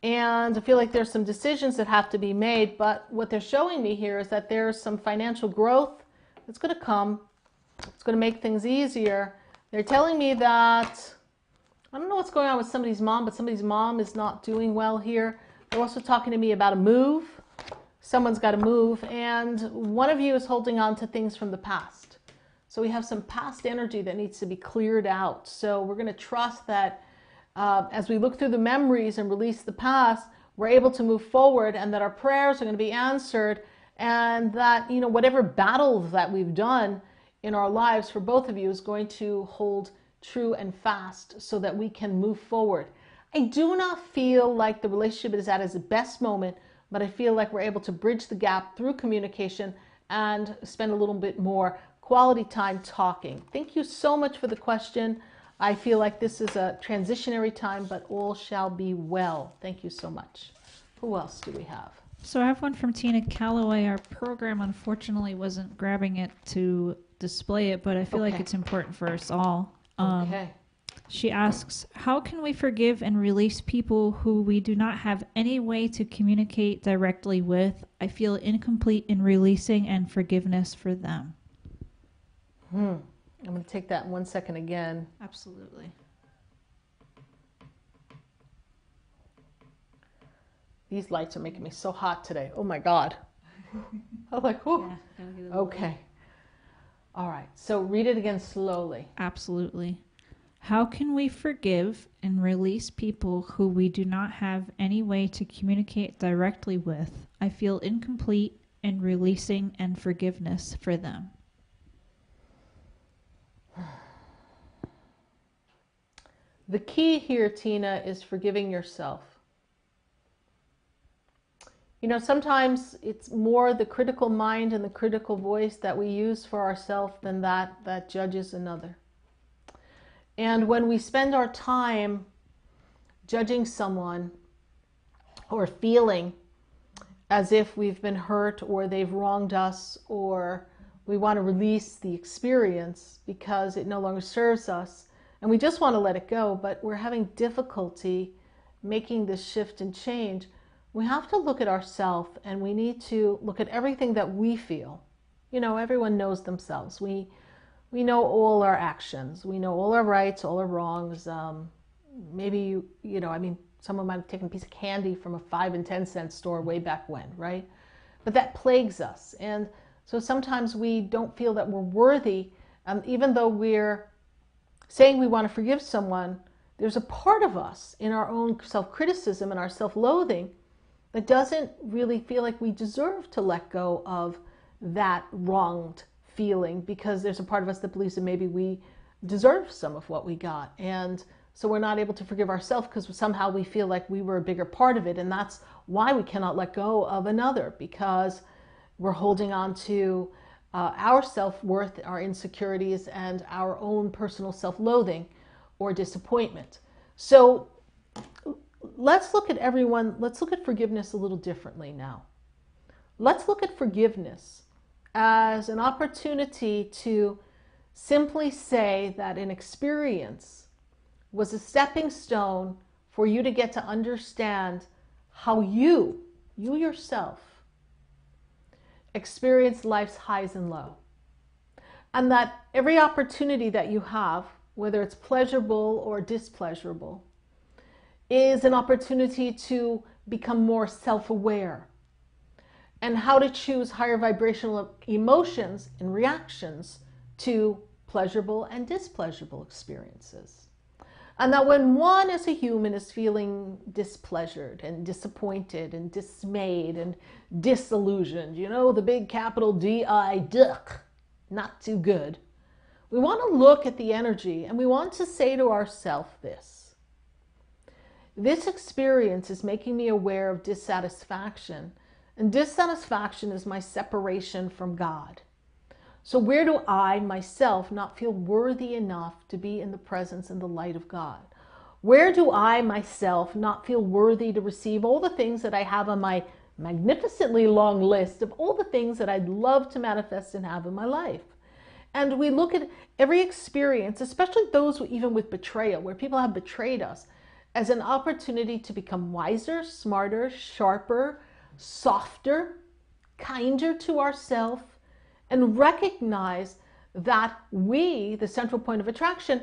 And I feel like there's some decisions that have to be made. But what they're showing me here is that there's some financial growth that's going to come. It's going to make things easier. They're telling me that, I don't know what's going on with somebody's mom, but somebody's mom is not doing well here. They're also talking to me about a move. Someone's got to move. And one of you is holding on to things from the past. So we have some past energy that needs to be cleared out. So we're going to trust that as we look through the memories and release the past, we're able to move forward, and that our prayers are going to be answered, and that, you know, whatever battles that we've done in our lives for both of you is going to hold true and fast so that we can move forward. I do not feel like the relationship is at its best moment, but I feel like we're able to bridge the gap through communication and spend a little bit more quality time talking. Thank you so much for the question. I feel like this is a transitionary time, but all shall be well. Thank you so much. Who else do we have? So I have one from Tina Calloway. Our program unfortunately wasn't grabbing it to display it, but I feel like it's important for us all. Okay. She asks, how can we forgive and release people who we do not have any way to communicate directly with? I feel incomplete in releasing and forgiveness for them. I'm going to take that in 1 second again. Absolutely. These lights are making me so hot today. Oh my God. I'm like, whew. Yeah, okay. All right. So read it again slowly. Absolutely. How can we forgive and release people who we do not have any way to communicate directly with? I feel incomplete in releasing and forgiveness for them. The key here, Tina, is forgiving yourself. You know, sometimes it's more the critical mind and the critical voice that we use for ourselves than that judges another. And when we spend our time judging someone or feeling as if we've been hurt or they've wronged us, or we want to release the experience because it no longer serves us, and we just want to let it go, but we're having difficulty making this shift and change, we have to look at ourselves, and we need to look at everything that we feel. You know, everyone knows themselves. We know all our actions. We know all our rights, all our wrongs. Maybe, you know, I mean, someone might have taken a piece of candy from a 5 and 10 cent store way back when, right? But that plagues us. And so sometimes we don't feel that we're worthy, even though we're saying we want to forgive someone. There's a part of us in our own self-criticism and our self-loathing that doesn't really feel like we deserve to let go of that wronged feeling, because there's a part of us that believes that maybe we deserve some of what we got. And so we're not able to forgive ourselves because somehow we feel like we were a bigger part of it. And that's why we cannot let go of another, because we're holding on to our self-worth, our insecurities, and our own personal self-loathing or disappointment. So let's look at forgiveness a little differently now. Let's look at forgiveness as an opportunity to simply say that an experience was a stepping stone for you to get to understand how you yourself experience life's highs and lows. And that every opportunity that you have, whether it's pleasurable or displeasurable, is an opportunity to become more self-aware and how to choose higher vibrational emotions and reactions to pleasurable and displeasurable experiences. And that when one as a human is feeling displeasured and disappointed and dismayed and disillusioned, you know, the big capital D-I, duck, not too good, we want to look at the energy and we want to say to ourselves this. This experience is making me aware of dissatisfaction, and dissatisfaction is my separation from God. So where do I, myself, not feel worthy enough to be in the presence and the light of God? Where do I, myself, not feel worthy to receive all the things that I have on my magnificently long list of all the things that I'd love to manifest and have in my life? And we look at every experience, especially those even with betrayal, where people have betrayed us, as an opportunity to become wiser, smarter, sharper, softer, kinder to ourselves, and recognize that we, the central point of attraction,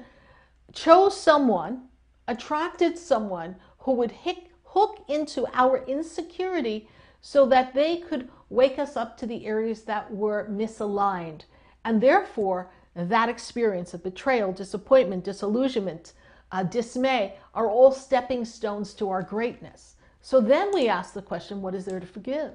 chose someone, attracted someone who would hook into our insecurity so that they could wake us up to the areas that were misaligned. And therefore, that experience of betrayal, disappointment, disillusionment, dismay are all stepping stones to our greatness. So then we ask the question, what is there to forgive?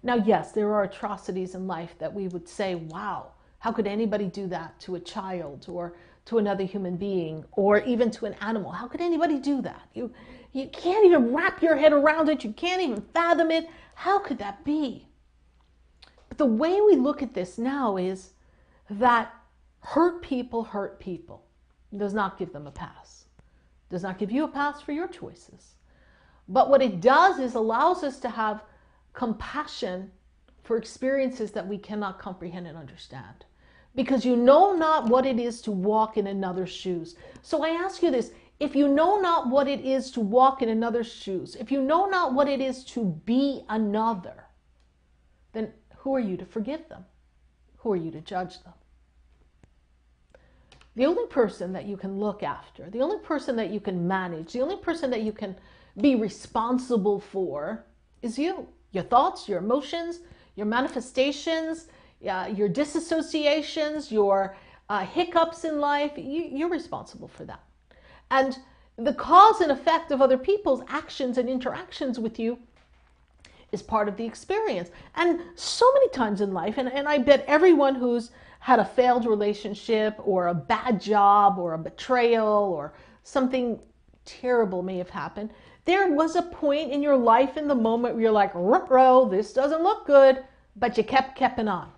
Now, yes, there are atrocities in life that we would say, wow, how could anybody do that to a child or to another human being or even to an animal? How could anybody do that? You can't even wrap your head around it. You can't even fathom it. How could that be? But the way we look at this now is that hurt people. It does not give them a pass. It does not give you a pass for your choices. But what it does is allows us to have compassion for experiences that we cannot comprehend and understand. Because you know not what it is to walk in another's shoes. So I ask you this, if you know not what it is to walk in another's shoes, if you know not what it is to be another, then who are you to forgive them? Who are you to judge them? The only person that you can look after, the only person that you can manage, the only person that you can be responsible for is you. Your thoughts, your emotions, your manifestations, your disassociations, your hiccups in life, you're responsible for that. And the cause and effect of other people's actions and interactions with you is part of the experience. And so many times in life, and I bet everyone who's had a failed relationship or a bad job or a betrayal or something terrible may have happened, there was a point in your life in the moment where you're like, ruh-roh, this doesn't look good, but you kept on.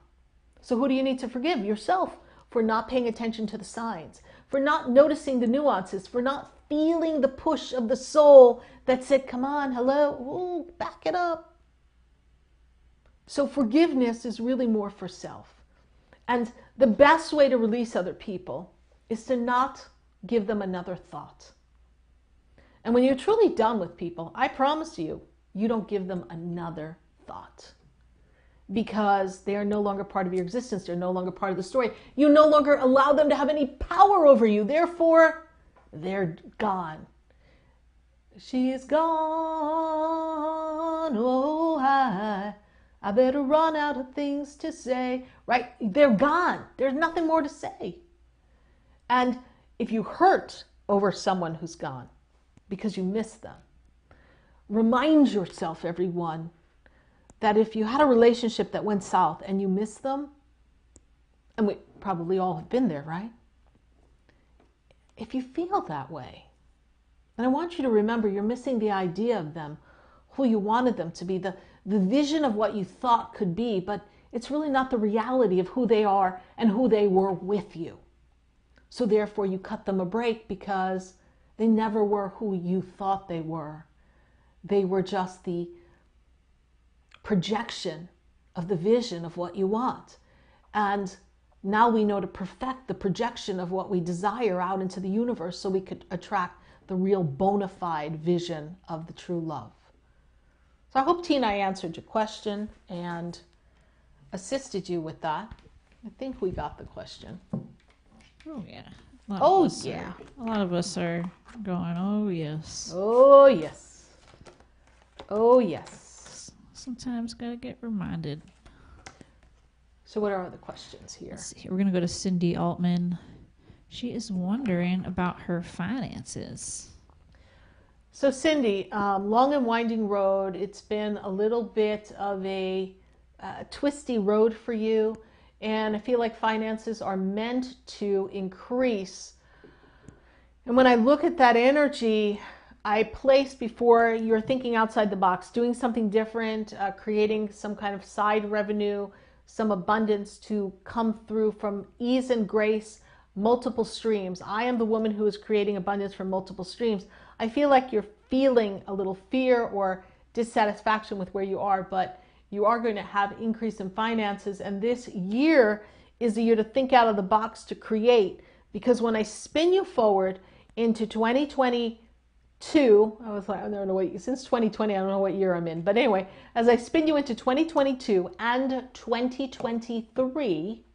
So who do you need to forgive? Yourself, for not paying attention to the signs, for not noticing the nuances, for not feeling the push of the soul that said, come on, hello, ooh, back it up. So forgiveness is really more for self. And the best way to release other people is to not give them another thought. And when you're truly done with people, I promise you, you don't give them another thought. Because they are no longer part of your existence. They're no longer part of the story. You no longer allow them to have any power over you. Therefore, they're gone. She is gone. Oh, I better run out of things to say. Right? They're gone. There's nothing more to say. And if you hurt over someone who's gone because you miss them, remind yourself, everyone, that if you had a relationship that went south and you miss them, and we probably all have been there, right? If you feel that way, then I want you to remember you're missing the idea of them, who you wanted them to be, the vision of what you thought could be, but it's really not the reality of who they are and who they were with you. So therefore you cut them a break because they never were who you thought they were. They were just the projection of the vision of what you want. And now we know to perfect the projection of what we desire out into the universe so we could attract the real bona fide vision of the true love. So I hope, Tina, I answered your question and assisted you with that. I think we got the question. Oh, yeah. A lot of us are going, oh, yes. Oh, yes. Oh, yes. Sometimes got to get reminded. So what are the questions here? Let's see. We're going to go to Cindy Altman. She is wondering about her finances. So Cindy, long and winding road. It's been a little bit of a twisty road for you. and I feel like finances are meant to increase. And when I look at that energy, I place before you're thinking outside the box, doing something different, creating some kind of side revenue, some abundance to come through from ease and grace, multiple streams. I am the woman who is creating abundance from multiple streams. I feel like you're feeling a little fear or dissatisfaction with where you are, but you are going to have increase in finances. And this year is the year to think out of the box, to create, because when I spin you forward into 2022, I was like, I don't know what, since 2020, I don't know what year I'm in. But anyway, as I spin you into 2022 and 2023,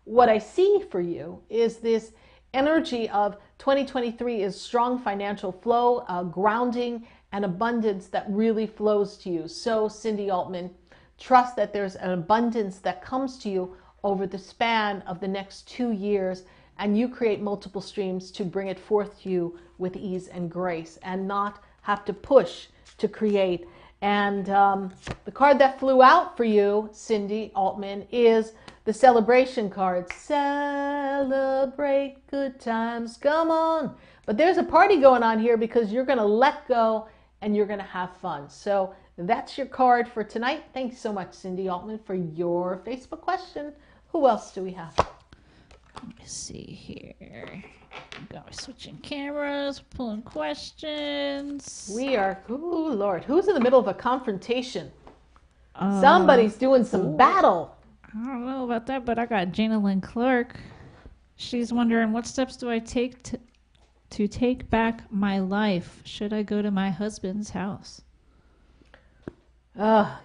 what I see for you is this energy of 2023 is strong financial flow, grounding, and abundance that really flows to you. So, Cindy Altman, trust that there's an abundance that comes to you over the span of the next 2 years, and you create multiple streams to bring it forth to you with ease and grace and not have to push to create. And the card that flew out for you, Cindy Altman, is the celebration card. Celebrate good times, come on. But there's a party going on here because you're going to let go and you're going to have fun. So that's your card for tonight. Thanks so much, Cindy Altman, for your Facebook question. Who else do we have? Let me see here. Got switching cameras, pulling questions. We are, oh Lord, who's in the middle of a confrontation? Somebody's doing some battle. I don't know about that, but I got Jana Lynn Clark. She's wondering, what steps do I take to take back my life? Should I go to my husband's house?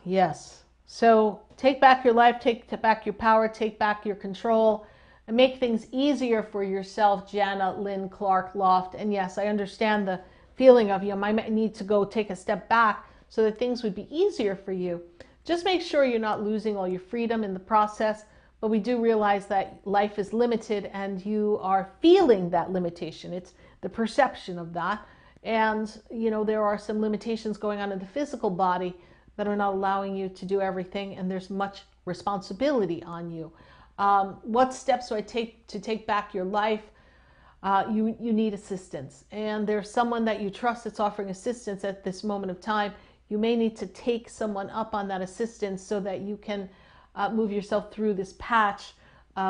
Yes. So take back your life, take back your power, take back your control, and make things easier for yourself, Jana Lynn Clark Loft. And yes, I understand the feeling of you might need to go take a step back so that things would be easier for you. Just make sure you're not losing all your freedom in the process, but we do realize that life is limited and you are feeling that limitation. It's the perception of that. And, you know, there are some limitations going on in the physical body that are not allowing you to do everything, and there's much responsibility on you. What steps do I take to take back your life? You need assistance, and there's someone that you trust that's offering assistance at this moment of time. You may need to take someone up on that assistance so that you can move yourself through this patch,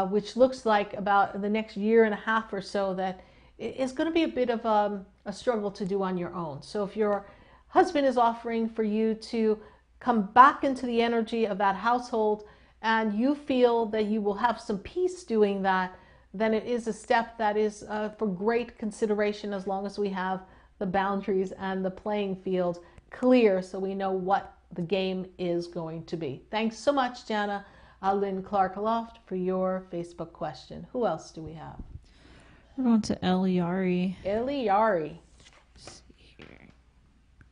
which looks like about the next year and a half or so that is going to be a bit of a struggle to do on your own. So if your husband is offering for you to come back into the energy of that household, and you feel that you will have some peace doing that, then it is a step that is for great consideration, as long as we have the boundaries and the playing field clear so we know what the game is going to be. Thanks so much, Jana Lynn Clark Loft, for your Facebook question. Who else do we have? We're going to Eliari. Eliari. Let's see here.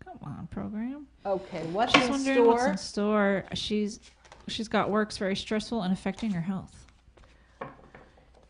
Come on, program. Okay, what's She's in wondering store? what's in store. She's got work's very stressful and affecting her health.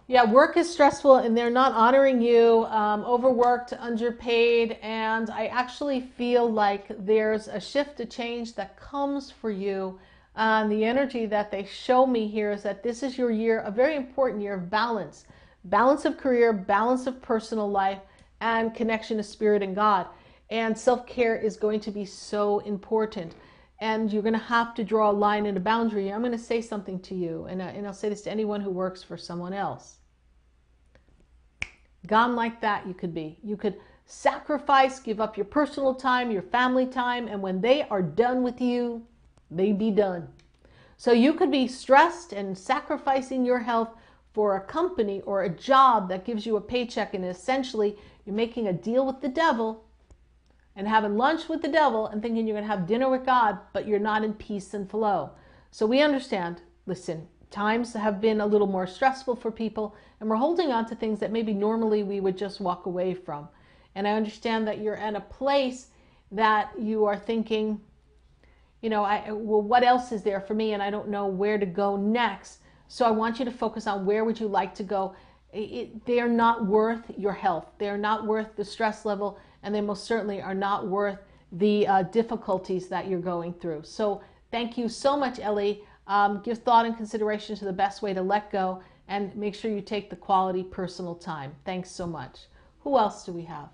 Yeah, work is stressful and they're not honoring you, overworked, underpaid, and I actually feel like there's a shift, a change that comes for you. The energy that they show me here is that this is your year, a very important year of balance. Balance of career, balance of personal life, and connection to spirit and God. And self-care is going to be so important. And you're going to have to draw a line and a boundary. I'm going to say something to you, and I'll say this to anyone who works for someone else. Gone like that you could be. You could sacrifice, give up your personal time, your family time, and when they are done with you, they be done. So you could be stressed and sacrificing your health for a company or a job that gives you a paycheck, and essentially you're making a deal with the devil and having lunch with the devil and thinking you're going to have dinner with God, but you're not in peace and flow. So we understand, listen, times have been a little more stressful for people, and we're holding on to things that maybe normally we would just walk away from. And I understand that you're in a place that you are thinking, you know, well, what else is there for me? And I don't know where to go next. So I want you to focus on where would you like to go. They're not worth your health. They're not worth the stress level, and they most certainly are not worth the difficulties that you're going through. So thank you so much, Ellie, Give thought and consideration to the best way to let go, and make sure you take the quality personal time. Thanks so much. Who else do we have?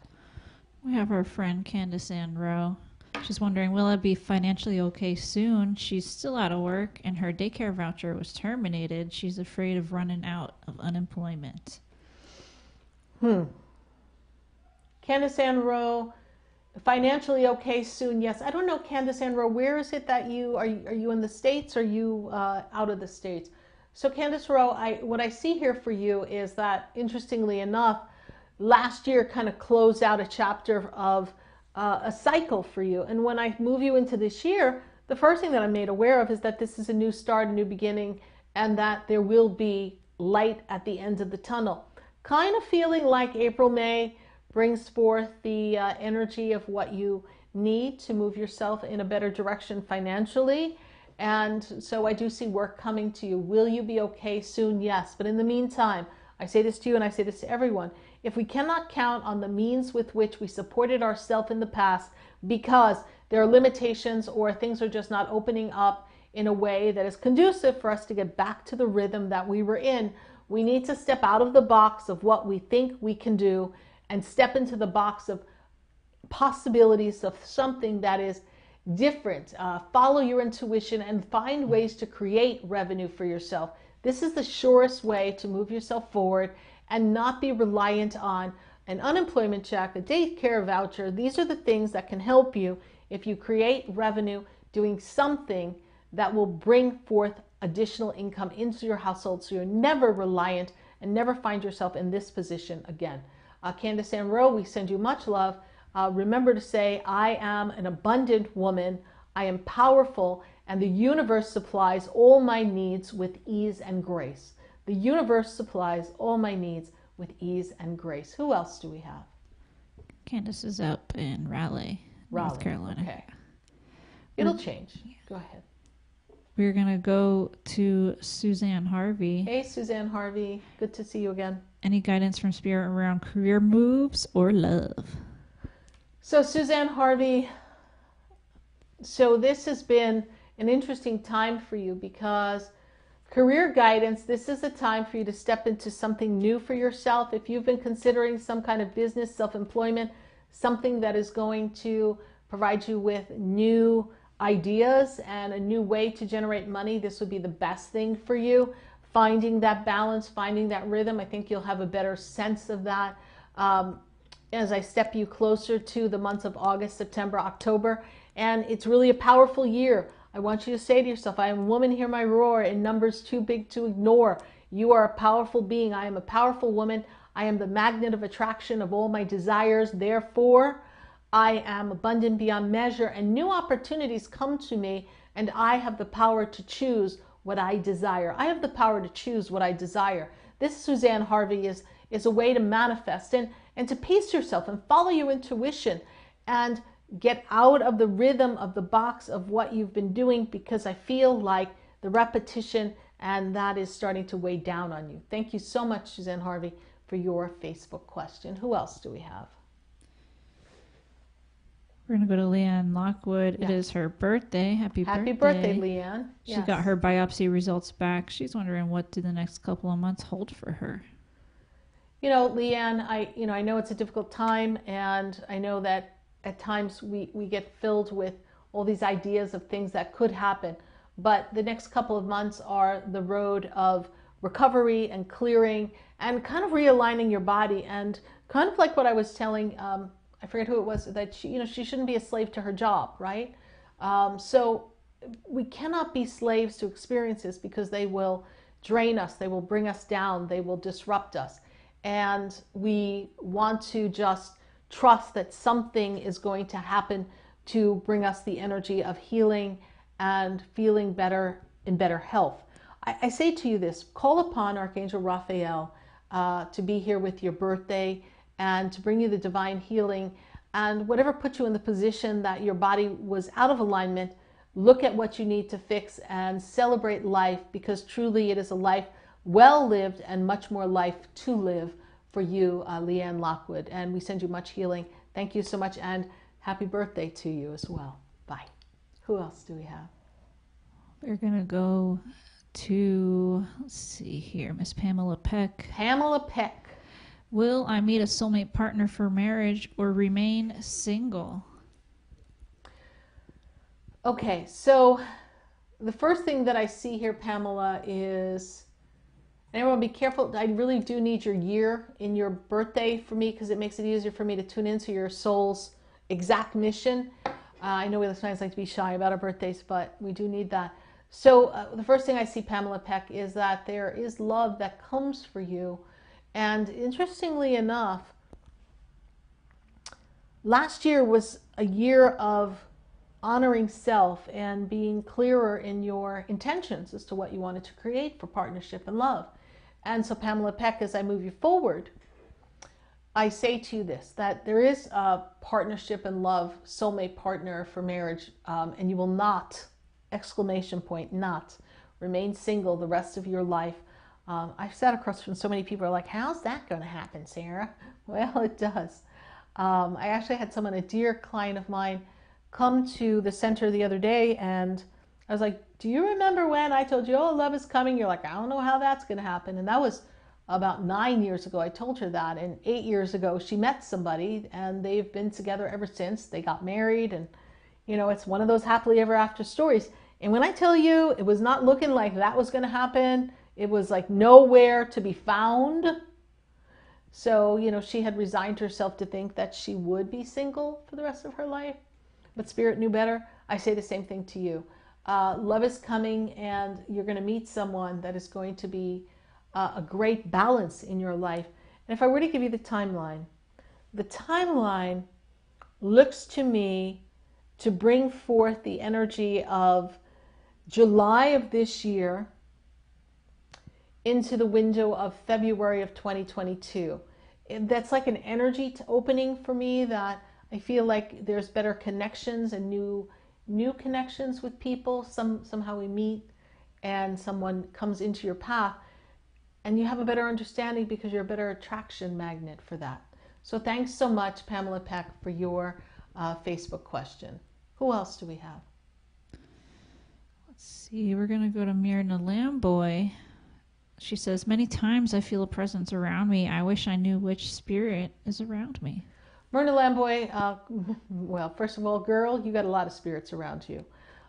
We have our friend Candace Ann Rowe. She's wondering, will I be financially okay soon? She's still out of work and her daycare voucher was terminated. She's afraid of running out of unemployment. Candace Ann Rowe, financially okay soon? Yes. I don't know, Candace Ann Rowe, where is it that you are you in the States or are you out of the States? So Candace Rowe, what I see here for you is that, interestingly enough, last year kind of closed out a chapter of a cycle for you. And when I move you into this year, the first thing that I'm made aware of is that this is a new start, a new beginning, and that there will be light at the end of the tunnel. Kind of feeling like April, May brings forth the energy of what you need to move yourself in a better direction financially. And so I do see work coming to you. Will you be okay soon? Yes. But in the meantime, I say this to you and I say this to everyone. If we cannot count on the means with which we supported ourselves in the past because there are limitations or things are just not opening up in a way that is conducive for us to get back to the rhythm that we were in, we need to step out of the box of what we think we can do and step into the box of possibilities of something that is different. Follow your intuition and find ways to create revenue for yourself. This is the surest way to move yourself forward and not be reliant on an unemployment check, a daycare voucher. These are the things that can help you if you create revenue doing something that will bring forth additional income into your household so you're never reliant and never find yourself in this position again. Candace Ann Rowe, we send you much love. Remember to say, I am an abundant woman. I am powerful, and the universe supplies all my needs with ease and grace. The universe supplies all my needs with ease and grace. Who else do we have? Candace is up in Raleigh, North Carolina. Okay. It'll change. Go ahead. We're going to go to Suzanne Harvey. Hey, Suzanne Harvey. Good to see you again. Any guidance from Spirit around career moves or love? So Suzanne Harvey, so this has been an interesting time for you because career guidance, this is a time for you to step into something new for yourself. If you've been considering some kind of business, self-employment, something that is going to provide you with new ideas and a new way to generate money, this would be the best thing for you. Finding that balance, finding that rhythm, I think you'll have a better sense of that as I step you closer to the months of August, September, October. And it's really a powerful year. I want you to say to yourself, I am a woman, hear my roar, in numbers too big to ignore. You are a powerful being. I am a powerful woman. I am the magnet of attraction of all my desires. Therefore, I am abundant beyond measure, and new opportunities come to me, and I have the power to choose what I desire. I have the power to choose what I desire. This, Suzanne Harvey, is a way to manifest and to pace yourself and follow your intuition and get out of the rhythm of the box of what you've been doing, because I feel like the repetition and that is starting to weigh down on you. Thank you so much, Suzanne Harvey, for your Facebook question. Who else do we have? We're going to go to Leanne Lockwood. Yeah. It is her birthday. Happy birthday. Happy birthday, Leanne. She got her biopsy results back. She's wondering, what do the next couple of months hold for her? You know, Leanne, I know it's a difficult time, and I know that at times we get filled with all these ideas of things that could happen. But the next couple of months are the road of recovery and clearing and kind of realigning your body, and kind of like what I was telling I forget who it was, that she shouldn't be a slave to her job, right? So we cannot be slaves to experiences, because they will drain us, they will bring us down, they will disrupt us. And we want to just trust that something is going to happen to bring us the energy of healing and feeling better, in better health. I say to you this, call upon Archangel Raphael to be here with your birthday and to bring you the divine healing, and whatever put you in the position that your body was out of alignment, look at what you need to fix and celebrate life, because truly it is a life well lived and much more life to live for you, Leanne Lockwood. And we send you much healing. Thank you so much, and happy birthday to you as well. Bye. Who else do we have? We're going to go to, let's see here, Miss Pamela Peck. Pamela Peck. Will I meet a soulmate partner for marriage or remain single? Okay, so the first thing that I see here, Pamela, is, and everyone be careful, I really do need your year in your birthday for me because it makes it easier for me to tune into your soul's exact mission. I know we sometimes like to be shy about our birthdays, but we do need that. So the first thing I see, Pamela Peck, is that there is love that comes for you. And interestingly enough, last year was a year of honoring self and being clearer in your intentions as to what you wanted to create for partnership and love. And so, Pamela Peck, as I move you forward, I say to you this, that there is a partnership and love, soulmate partner for marriage, and you will not, exclamation point, not remain single the rest of your life. I've sat across from so many people who are like, how's that going to happen, Sarah? Well, it does. I actually had someone, a dear client of mine, come to the center the other day, and I was like, do you remember when I told you, oh, love is coming? You're like, I don't know how that's going to happen. And that was about 9 years ago. I told her that. And 8 years ago, she met somebody, and they've been together ever since. They got married, and, you know, it's one of those happily ever after stories. And when I tell you, it was not looking like that was going to happen. It was like nowhere to be found. So, you know, she had resigned herself to think that she would be single for the rest of her life. But Spirit knew better. I say the same thing to you. Love is coming, and you're going to meet someone that is going to be a great balance in your life. And if I were to give you the timeline looks to me to bring forth the energy of July of this year into the window of February of 2022. That's like an energy opening for me, that I feel like there's better connections and new connections with people. Somehow we meet and someone comes into your path, and you have a better understanding because you're a better attraction magnet for that. So thanks so much, Pamela Peck, for your Facebook question. Who else do we have? Let's see. We're going to go to Myrna Lamboy. She says, many times I feel a presence around me. I wish I knew which spirit is around me. Myrna Lamboy, well, first of all, girl, you got a lot of spirits around you.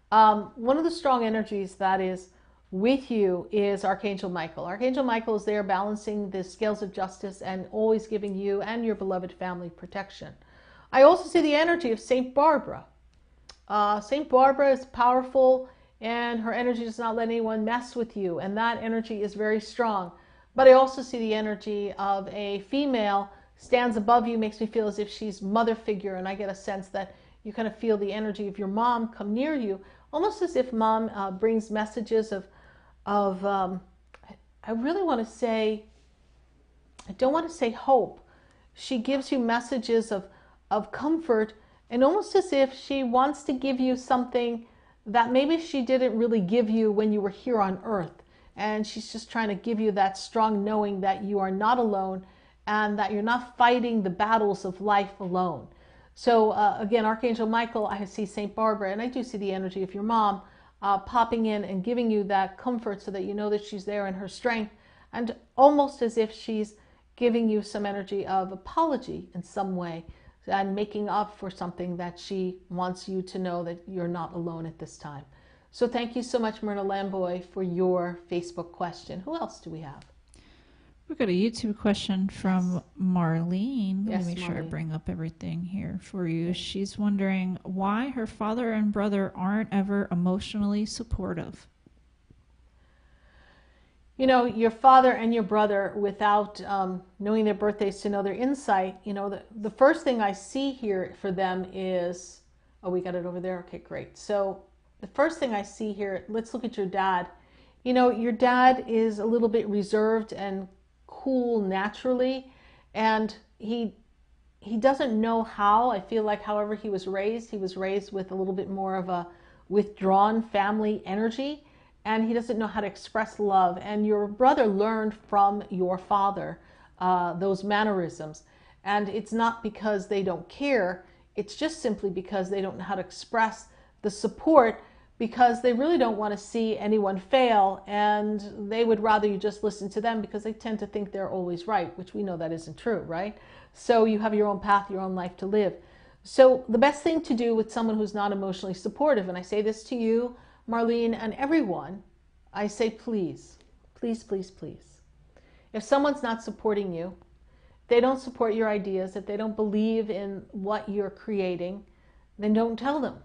One of the strong energies that is with you is Archangel Michael. Archangel Michael is there balancing the scales of justice and always giving you and your beloved family protection. I also see the energy of Saint Barbara. Saint Barbara is powerful, and her energy does not let anyone mess with you, and that energy is very strong. But I also see the energy of a female stands above you, makes me feel as if she's mother figure, and I get a sense that you kind of feel the energy of your mom come near you, almost as if mom brings messages of I really want to say, I don't want to say hope. She gives you messages of comfort, and almost as if she wants to give you something that maybe she didn't really give you when you were here on earth. And she's just trying to give you that strong knowing that you are not alone and that you're not fighting the battles of life alone. So again, Archangel Michael, I see Saint Barbara, and I do see the energy of your mom popping in and giving you that comfort so that you know that she's there in her strength, and almost as if she's giving you some energy of apology in some way and making up for something that she wants you to know that you're not alone at this time. So thank you so much, Myrna Lamboy, for your Facebook question. Who else do we have? We've got a YouTube question from Marlene. Let Yes, me make sure I Marlene. bring up everything here for you. She's wondering why her father and brother aren't ever emotionally supportive. You know, your father and your brother, without knowing their birthdays to know their insight, you know, the first thing I see here for them is, oh, we got it over there? Okay, great. So the first thing I see here, let's look at your dad. You know, your dad is a little bit reserved and cool naturally, and he doesn't know how. I feel like however he was raised with a little bit more of a withdrawn family energy, and he doesn't know how to express love. And your brother learned from your father those mannerisms, and it's not because they don't care, it's just simply because they don't know how to express the support, because they really don't want to see anyone fail, and they would rather you just listen to them because they tend to think they're always right, which we know that isn't true, right? So you have your own path, your own life to live. So the best thing to do with someone who's not emotionally supportive, and I say this to you, Marlene, and everyone, I say please, please, please, please. If someone's not supporting you, they don't support your ideas, if they don't believe in what you're creating, then don't tell them.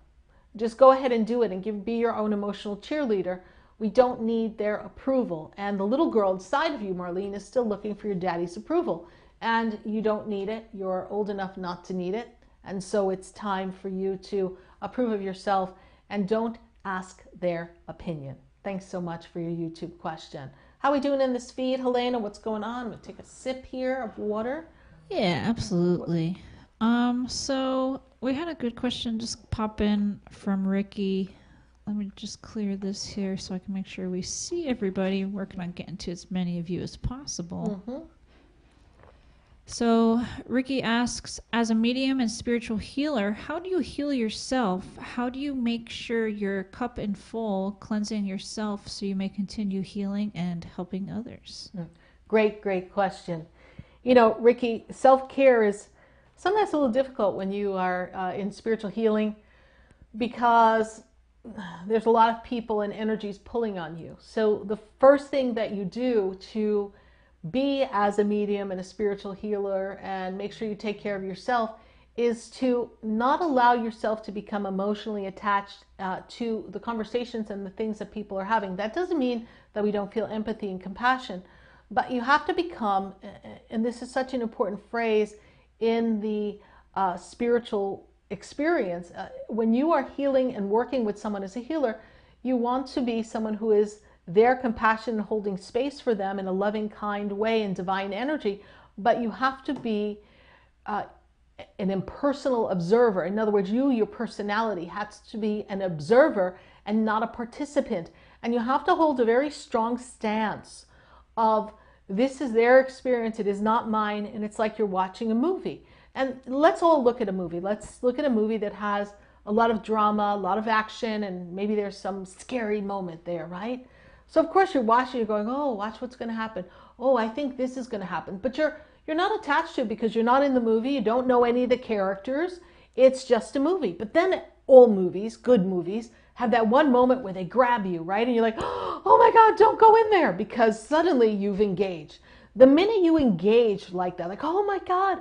Just go ahead and do it and be your own emotional cheerleader. We don't need their approval. And the little girl inside of you, Marlene, is still looking for your daddy's approval. And you don't need it. You're old enough not to need it. And so it's time for you to approve of yourself and don't ask their opinion. Thanks so much for your YouTube question. How are we doing in this feed, Helena? What's going on? I'm going to take a sip here of water. Yeah, absolutely. So we had a good question just pop in from Ricky. Let me just clear this here so I can make sure we see everybody. Working on getting to as many of you as possible. Mm-hmm. So Ricky asks, as a medium and spiritual healer, how do you heal yourself? How do you make sure your cup is full, cleansing yourself so you may continue healing and helping others? Great, great question. You know, Ricky, self-care is sometimes a little difficult when you are in spiritual healing because there's a lot of people and energies pulling on you. So the first thing that you do to be as a medium and a spiritual healer and make sure you take care of yourself is to not allow yourself to become emotionally attached to the conversations and the things that people are having. That doesn't mean that we don't feel empathy and compassion, but you have to become, and this is such an important phrase in the spiritual experience, when you are healing and working with someone as a healer, you want to be someone who is their compassion, holding space for them in a loving, kind way in divine energy, but you have to be an impersonal observer. In other words, your personality has to be an observer and not a participant. And you have to hold a very strong stance of this is their experience, it is not mine, and it's like you're watching a movie. And let's all look at a movie. Let's look at a movie that has a lot of drama, a lot of action, and maybe there's some scary moment there, right? So of course you're watching, you're going, oh, watch what's going to happen. Oh, I think this is going to happen. But you're not attached to it because you're not in the movie. You don't know any of the characters. It's just a movie. But then all movies, good movies, have that one moment where they grab you, right? And you're like, oh my God, don't go in there, because suddenly you've engaged. The minute you engage like that, like, oh my God,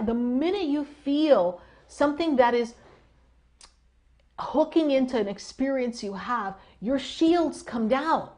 the minute you feel something that is hooking into an experience you have, your shields come down,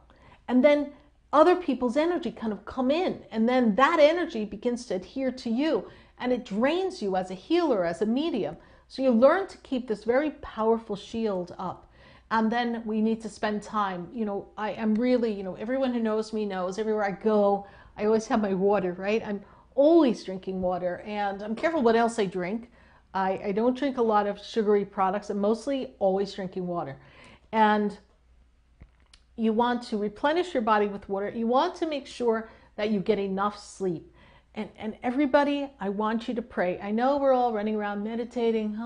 and then other people's energy kind of come in, and then that energy begins to adhere to you, and it drains you as a healer, as a medium. So you learn to keep this very powerful shield up, and then we need to spend time. You know, I am really, you know, everyone who knows me knows everywhere I go, I always have my water, right? I'm always drinking water, and I'm careful what else I drink. I don't drink a lot of sugary products. I'm mostly always drinking water. And you want to replenish your body with water. You want to make sure that you get enough sleep. And everybody, I want you to pray. I know we're all running around meditating,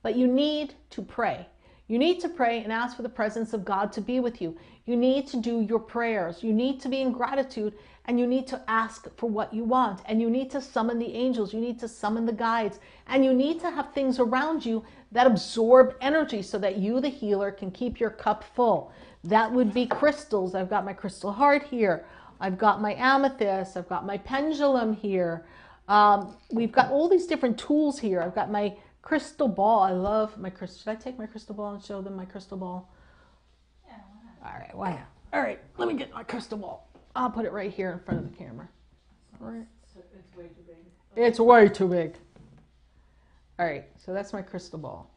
but you need to pray. You need to pray and ask for the presence of God to be with you. You need to do your prayers. You need to be in gratitude, and you need to ask for what you want. And you need to summon the angels. You need to summon the guides. And you need to have things around you that absorb energy so that you, the healer, can keep your cup full. That would be crystals. I've got my crystal heart here. I've got my amethyst. I've got my pendulum here. We've got all these different tools here. I've got my crystal ball. I love my crystal. Should I take my crystal ball and show them my crystal ball? Yeah, why not? All right, why not? All right, let me get my crystal ball. I'll put it right here in front of the camera. All right. It's way too big. It's way too big. All right, so that's my crystal ball.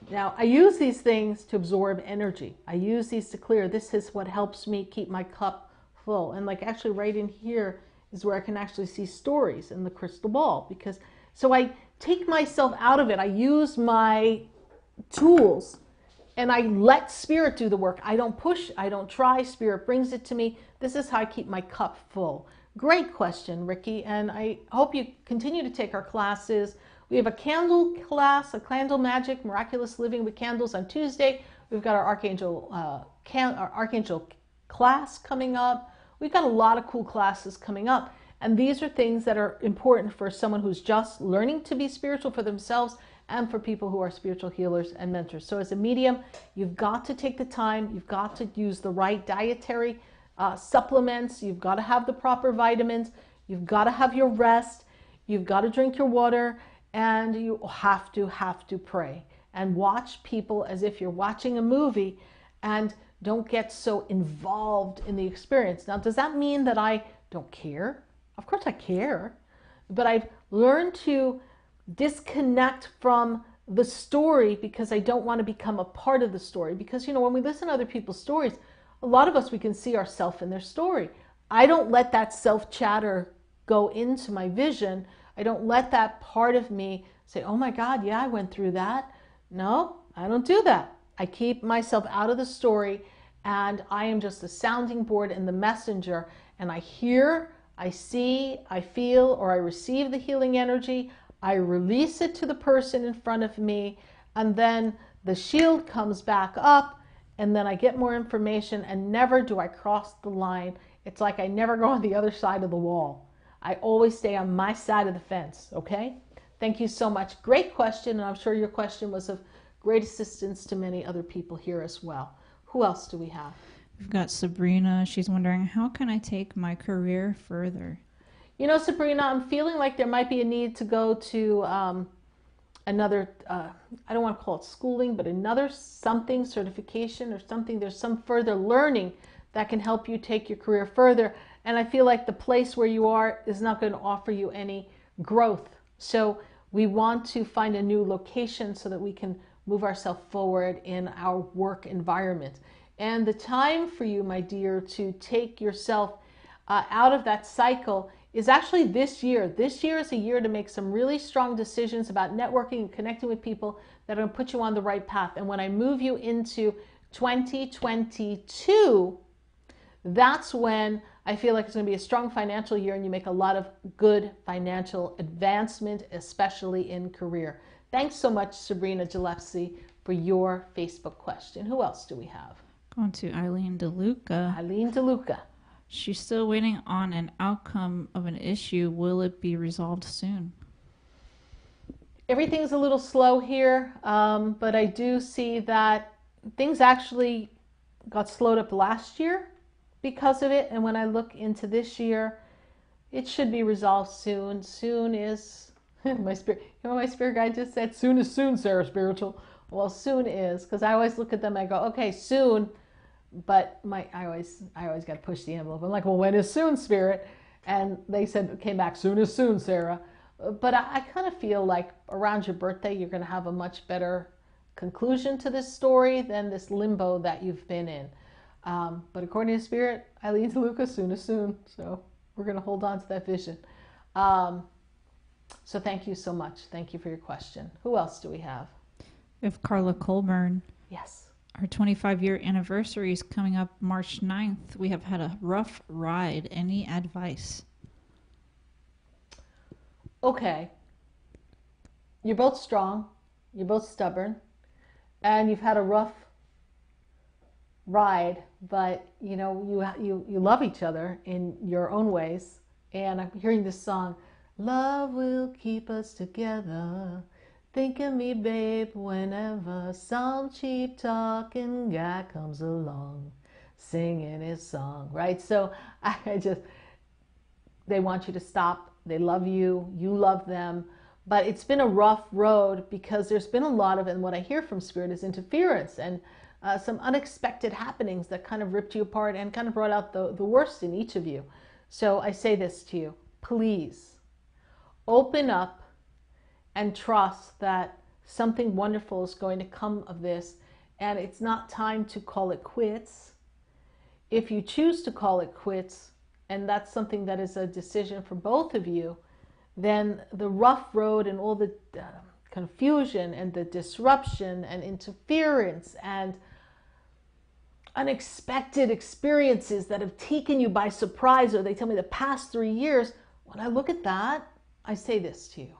Now, I use these things to absorb energy. I use these to clear. This is what helps me keep my cup full. And like actually right in here is where I can actually see stories in the crystal ball. Because so I take myself out of it. I use my tools and I let spirit do the work. I don't push, I don't try. Spirit brings it to me. This is how I keep my cup full. Great question, Ricky. And I hope you continue to take our classes. We have a candle class, a candle magic, miraculous living with candles on Tuesday. We've got our Archangel class coming up. We've got a lot of cool classes coming up. And these are things that are important for someone who's just learning to be spiritual for themselves and for people who are spiritual healers and mentors. So as a medium, you've got to take the time. You've got to use the right dietary supplements. You've got to have the proper vitamins. You've got to have your rest. You've got to drink your water. And you have to pray. And watch people as if you're watching a movie, and don't get so involved in the experience. Now, does that mean that I don't care? Of course I care. But I've learned to disconnect from the story because I don't want to become a part of the story. Because, when we listen to other people's stories, a lot of us, we can see ourselves in their story. I don't let that self-chatter go into my vision. I don't let that part of me say, oh my God, yeah, I went through that. No, I don't do that. I keep myself out of the story, and I am just the sounding board and the messenger, and I hear, I see, I feel, or I receive the healing energy. I release it to the person in front of me, and then the shield comes back up, and then I get more information, and never do I cross the line. It's like I never go on the other side of the wall. I always stay on my side of the fence, okay? Thank you so much. Great question, and I'm sure your question was of great assistance to many other people here as well. Who else do we have? We've got Sabrina. She's wondering, how can I take my career further? Sabrina, I'm feeling like there might be a need to go to another, I don't want to call it schooling, but another something, certification or something. There's some further learning that can help you take your career further. And I feel like the place where you are is not going to offer you any growth. So we want to find a new location so that we can move ourselves forward in our work environment. And the time for you, my dear, to take yourself out of that cycle is actually this year. This year is a year to make some really strong decisions about networking and connecting with people that are going to put you on the right path. And when I move you into 2022, that's when I feel like it's going to be a strong financial year, and you make a lot of good financial advancement, especially in career. Thanks so much, Sabrina Gillespie, for your Facebook question. Who else do we have? Going to Eileen DeLuca. Eileen DeLuca. She's still waiting on an outcome of an issue. Will it be resolved soon? Everything's a little slow here, but I do see that things actually got slowed up last year because of it. And when I look into this year, it should be resolved soon. Soon is my spirit. My spirit guide just said, soon is soon, SarahSpiritual. Well, soon is, because I always look at them. I go, okay, soon. But I always got to push the envelope. I'm like, well, when is soon, Spirit? And they came back, soon is soon, Sarah. But I kind of feel like around your birthday, you're going to have a much better conclusion to this story than this limbo that you've been in. But according to Spirit, Eileen DeLuca, soon is soon. So we're going to hold on to that vision. So thank you so much. Thank you for your question. Who else do we have? We have Carla Colburn. Yes. Our 25-year anniversary is coming up March 9th. We have had a rough ride. Any advice? Okay. You're both strong. You're both stubborn. And you've had a rough ride, but you love each other in your own ways. And I'm hearing this song, love will keep us together. Think of me, babe, whenever some cheap talking guy comes along singing his song, right? So they want you to stop. They love you. You love them. But it's been a rough road because there's been a lot of, and what I hear from Spirit is interference and some unexpected happenings that kind of ripped you apart and kind of brought out the worst in each of you. So I say this to you, please open up and trust that something wonderful is going to come of this, and it's not time to call it quits. If you choose to call it quits, and that's something that is a decision for both of you, then the rough road and all the confusion and the disruption and interference and unexpected experiences that have taken you by surprise, or they tell me the past 3 years, when I look at that, I say this to you.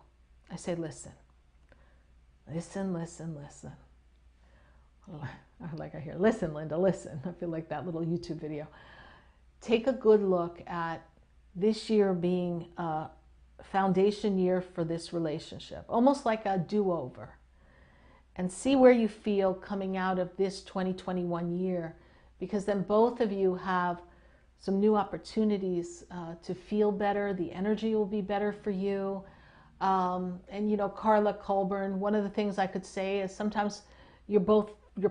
I say, listen. Listen, listen, listen. Like I hear, listen, Linda, listen. I feel like that little YouTube video. Take a good look at this year being a foundation year for this relationship, almost like a do-over, and see where you feel coming out of this 2021 year, because then both of you have some new opportunities to feel better. The energy will be better for you. And you know, Carla Colburn, one of the things I could say is sometimes your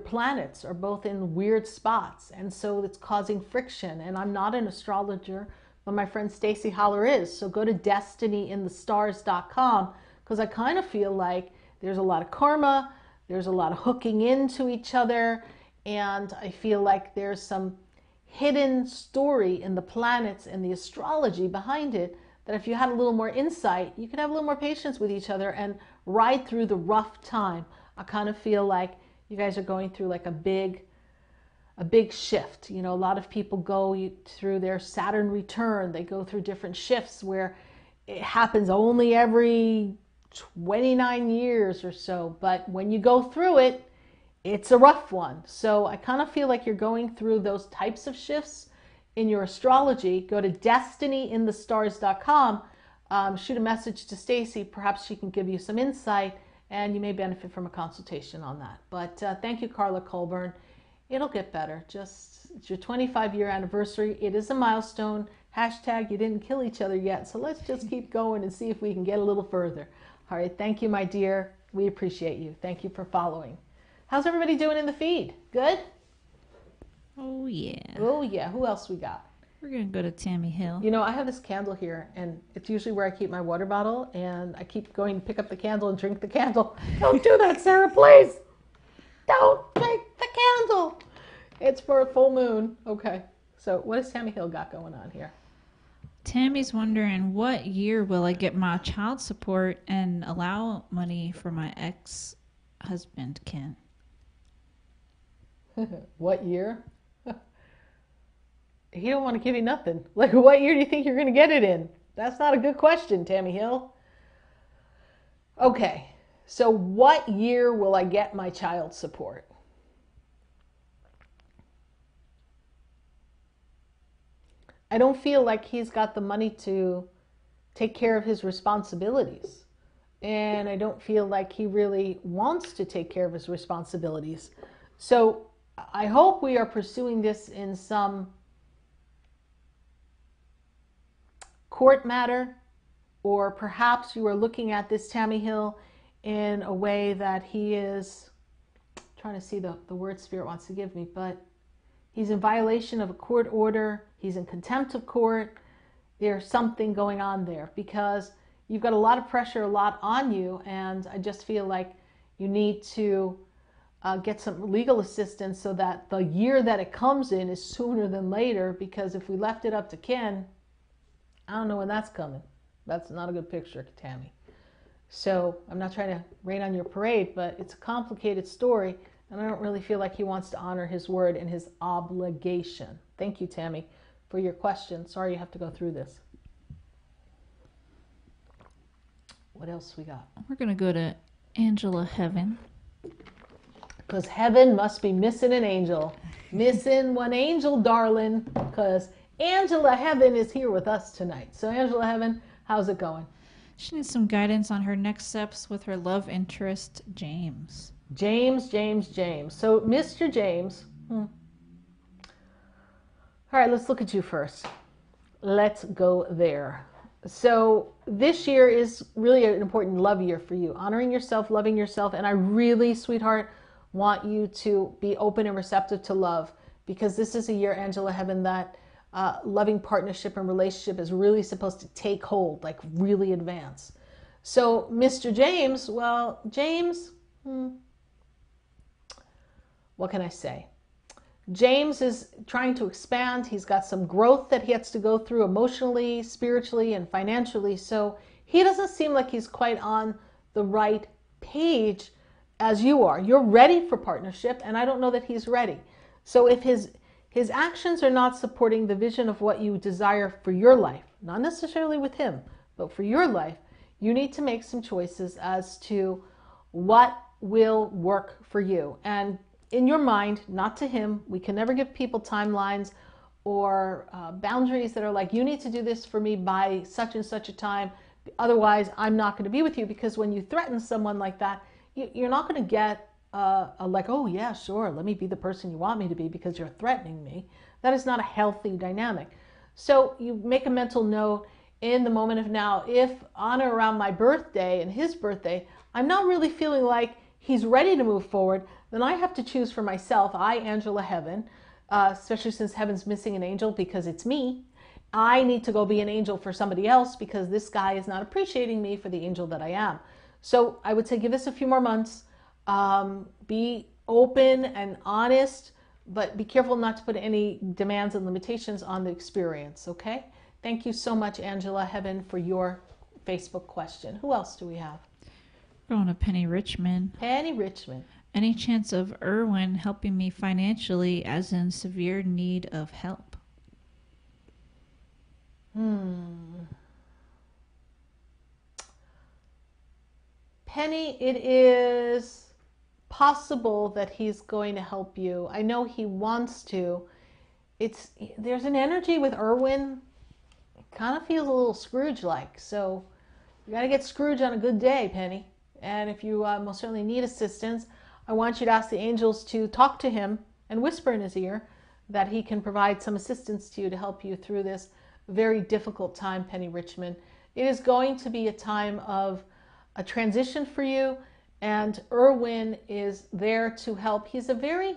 planets are both in weird spots, and so it's causing friction. And I'm not an astrologer, but my friend Stacy Holler is. So go to destinyinthestars.com, because I kind of feel like there's a lot of karma, there's a lot of hooking into each other, and I feel like there's some hidden story in the planets and the astrology behind it, that if you had a little more insight, you could have a little more patience with each other and ride through the rough time. I kind of feel like you guys are going through like a big shift. You know, a lot of people go through their Saturn return. They go through different shifts where it happens only every 29 years or so. But when you go through it, it's a rough one. So I kind of feel like you're going through those types of shifts in your astrology. Go to destinyinthestars.com, shoot a message to Stacy. Perhaps she can give you some insight, and you may benefit from a consultation on that. But thank you, Carla Colburn. It'll get better. It's your 25-year anniversary. It is a milestone. Hashtag you didn't kill each other yet. So let's just keep going and see if we can get a little further. All right. Thank you, my dear. We appreciate you. Thank you for following. How's everybody doing in the feed? Good? Oh, yeah. Oh, yeah. Who else we got? We're going to go to Tammy Hill. You know, I have this candle here, and it's usually where I keep my water bottle, and I keep going to pick up the candle and drink the candle. Don't do that, Sarah, please. Don't drink the candle. It's for a full moon. Okay. So what has Tammy Hill got going on here? Tammy's wondering, what year will I get my child support and allow money for my ex-husband, Ken? What year? He don't want to give you nothing. Like, what year do you think you're going to get it in? That's not a good question, Tammy Hill. Okay, so what year will I get my child support? I don't feel like he's got the money to take care of his responsibilities. And I don't feel like he really wants to take care of his responsibilities. So I hope we are pursuing this in some court matter, or perhaps you are looking at this, Tammy Hill, in a way that he is trying to see the word Spirit wants to give me, but he's in violation of a court order. He's in contempt of court. There's something going on there, because you've got a lot of pressure, a lot on you, and I just feel like you need to get some legal assistance so that the year that it comes in is sooner than later, because if we left it up to Ken, I don't know when that's coming. That's not a good picture, Tammy. So I'm not trying to rain on your parade, but it's a complicated story, and I don't really feel like he wants to honor his word and his obligation. Thank you, Tammy, for your question. Sorry you have to go through this. What else we got? We're going to go to Angela Heaven. Because heaven must be missing an angel. Missing one angel, darling, because Angela Heaven is here with us tonight. So Angela Heaven, how's it going? She needs some guidance on her next steps with her love interest, James. James. So Mr. James. All right, let's look at you first. Let's go there. So this year is really an important love year for you. Honoring yourself, loving yourself. And I really, sweetheart, want you to be open and receptive to love, because this is a year, Angela Heaven, that loving partnership and relationship is really supposed to take hold, like really advance. So Mr. James, well, James, what can I say? James is trying to expand. He's got some growth that he has to go through emotionally, spiritually, and financially. So he doesn't seem like he's quite on the right page as you are. You're ready for partnership, and I don't know that he's ready. So if his actions are not supporting the vision of what you desire for your life, not necessarily with him, but for your life, you need to make some choices as to what will work for you. And in your mind, not to him. We can never give people timelines or boundaries that are like, you need to do this for me by such and such a time. Otherwise, I'm not going to be with you. Because when you threaten someone like that, you're not going to get like, oh yeah, sure, let me be the person you want me to be because you're threatening me. That is not a healthy dynamic. So you make a mental note in the moment of now, if on or around my birthday and his birthday, I'm not really feeling like he's ready to move forward, then I have to choose for myself. I, Angela Heaven, especially since Heaven's missing an angel because it's me, I need to go be an angel for somebody else because this guy is not appreciating me for the angel that I am. So I would say give us a few more months. Be open and honest, but be careful not to put any demands and limitations on the experience, okay? Thank you so much, Angela Heaven, for your Facebook question. Who else do we have? We're going to Penny Richmond. Penny Richmond. Any chance of Erwin helping me financially, as in severe need of help? Penny, it is possible that he's going to help you. I know he wants to. There's an energy with Erwin. It kind of feels a little Scrooge-like. So you got to get Scrooge on a good day, Penny. And if you most certainly need assistance, I want you to ask the angels to talk to him and whisper in his ear that he can provide some assistance to you to help you through this very difficult time, Penny Richmond. It is going to be a time of a transition for you, and Erwin is there to help. He's a very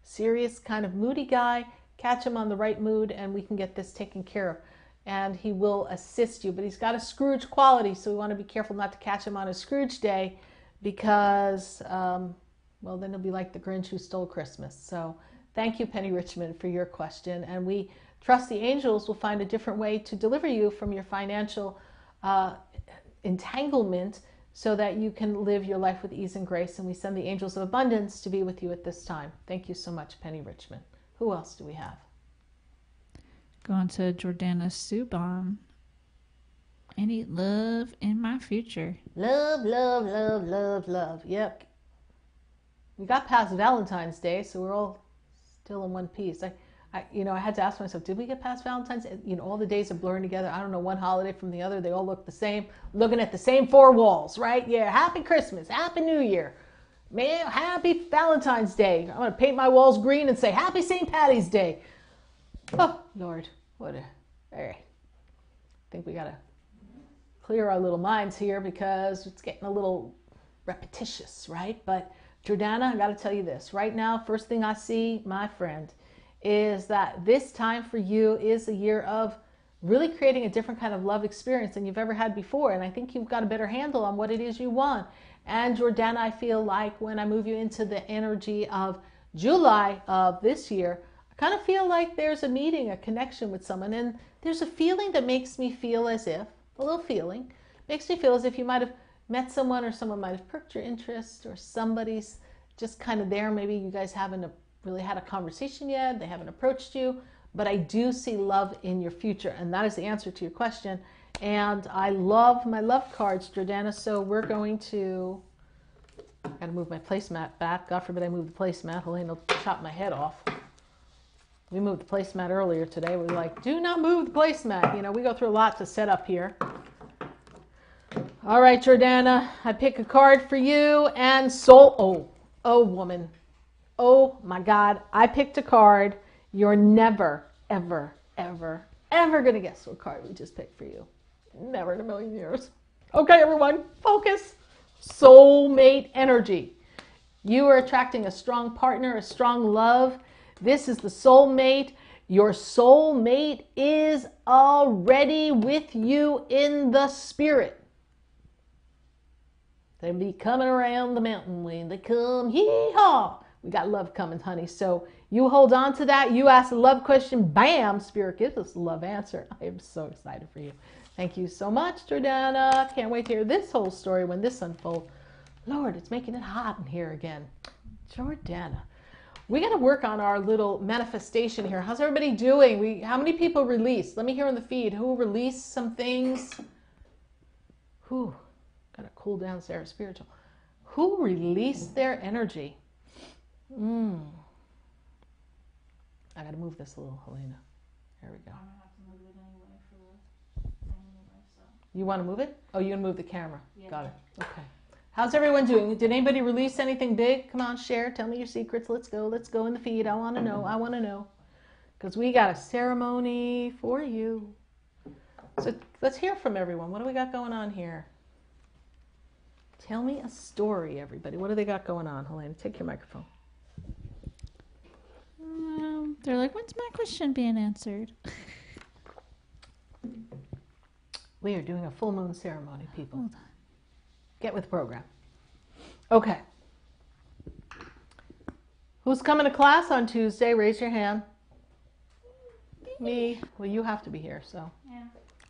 serious, kind of moody guy. Catch him on the right mood and we can get this taken care of. And he will assist you, but he's got a Scrooge quality, so we want to be careful not to catch him on a Scrooge day because, well, then he'll be like the Grinch who stole Christmas. So thank you, Penny Richmond, for your question. And we trust the angels will find a different way to deliver you from your financial entanglement so that you can live your life with ease and grace. And we send the angels of abundance to be with you at this time. Thank you so much, Penny Richmond. Who else do we have? Going to Jordana Subban. Any love in my future? Love, love, love, love, love. Yep. We got past Valentine's Day, so we're all still in one piece. I had to ask myself, did we get past Valentine's? All the days are blurring together. I don't know one holiday from the other. They all look the same. Looking at the same four walls, right? Yeah, happy Christmas, happy New Year. Man, happy Valentine's Day. I'm going to paint my walls green and say, happy St. Patty's Day. Oh, Lord. All right. I think we got to clear our little minds here because it's getting a little repetitious, right? But Jordana, I got to tell you this. Right now, first thing I see, my friend, is that this time for you is a year of really creating a different kind of love experience than you've ever had before. And I think you've got a better handle on what it is you want. And Jordana, I feel like when I move you into the energy of July of this year, I kind of feel like there's a meeting, a connection with someone. And there's a feeling that makes me feel as if, a little feeling, makes me feel as if you might have met someone or someone might have perked your interest or somebody's just kind of there. Maybe you guys haven't really had a conversation yet. They haven't approached you. But I do see love in your future. And that is the answer to your question. And I love my love cards, Jordana. So we're going to... I got to move my placemat back. God forbid I move the placemat. Helene will chop my head off. We moved the placemat earlier today. We were like, do not move the placemat. We go through a lot to set up here. All right, Jordana, I pick a card for you and soul. Oh, woman. Oh, my God. I picked a card. You're never, ever, ever, ever going to guess what card we just picked for you. Never in a million years. Okay, everyone, focus. Soulmate energy. You are attracting a strong partner, a strong love. This is the soulmate. Your soulmate is already with you in the spirit. They be coming around the mountain when they come. Hee-haw! We got love coming, honey. So you hold on to that. You ask a love question. Bam! Spirit gives us a love answer. I am so excited for you. Thank you so much, Jordana. Can't wait to hear this whole story when this unfolds. Lord, it's making it hot in here again. Jordana. We got to work on our little manifestation here. How's everybody doing? How many people released? Let me hear on the feed. Who released some things? Whew, gotta cool down SarahSpiritual. Who released their energy? I gotta move this a little, Helena. There we go. I'm gonna have to move it anyway for the thing anyway, so. You want to move it? Oh, you're gonna move the camera. Yeah. Got it. Okay. How's everyone doing? Did anybody release anything big? Come on, share. Tell me your secrets. Let's go. Let's go in the feed. I want to know. I want to know. Because we got a ceremony for you. So let's hear from everyone. What do we got going on here? Tell me a story, everybody. What do they got going on? Helena, take your microphone. They're like, when's my question being answered? We are doing a full moon ceremony, people. Hold on. Get with the program. Okay. Who's coming to class on Tuesday? Raise your hand. Me. Well, you have to be here, so. Yeah.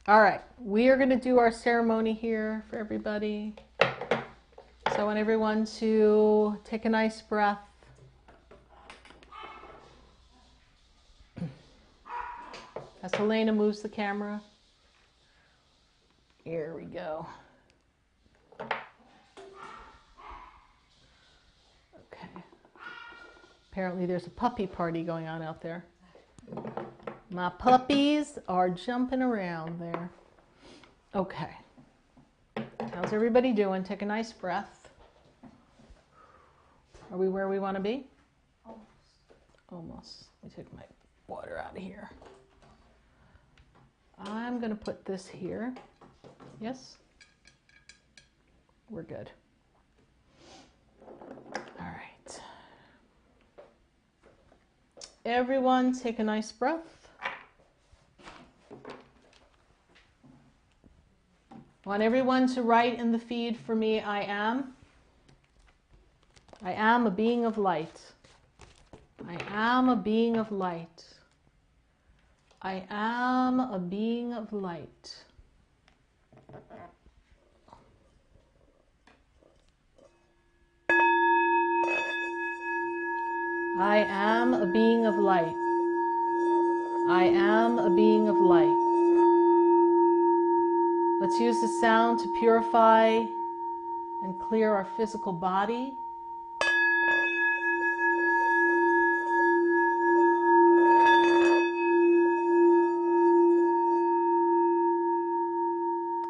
All right. We are going to do our ceremony here for everybody. So I want everyone to take a nice breath. As Helena moves the camera. Here we go. Okay. Apparently there's a puppy party going on out there. My puppies are jumping around there. Okay. How's everybody doing? Take a nice breath. Are we where we want to be? Almost. Let me take my water out of here. I'm going to put this here. Yes? We're good. All right. Everyone take a nice breath. I want everyone to write in the feed for me, I am a being of light. I am a being of light. I am a being of light. I am a being of light. I am a being of light. Let's use the sound to purify and clear our physical body.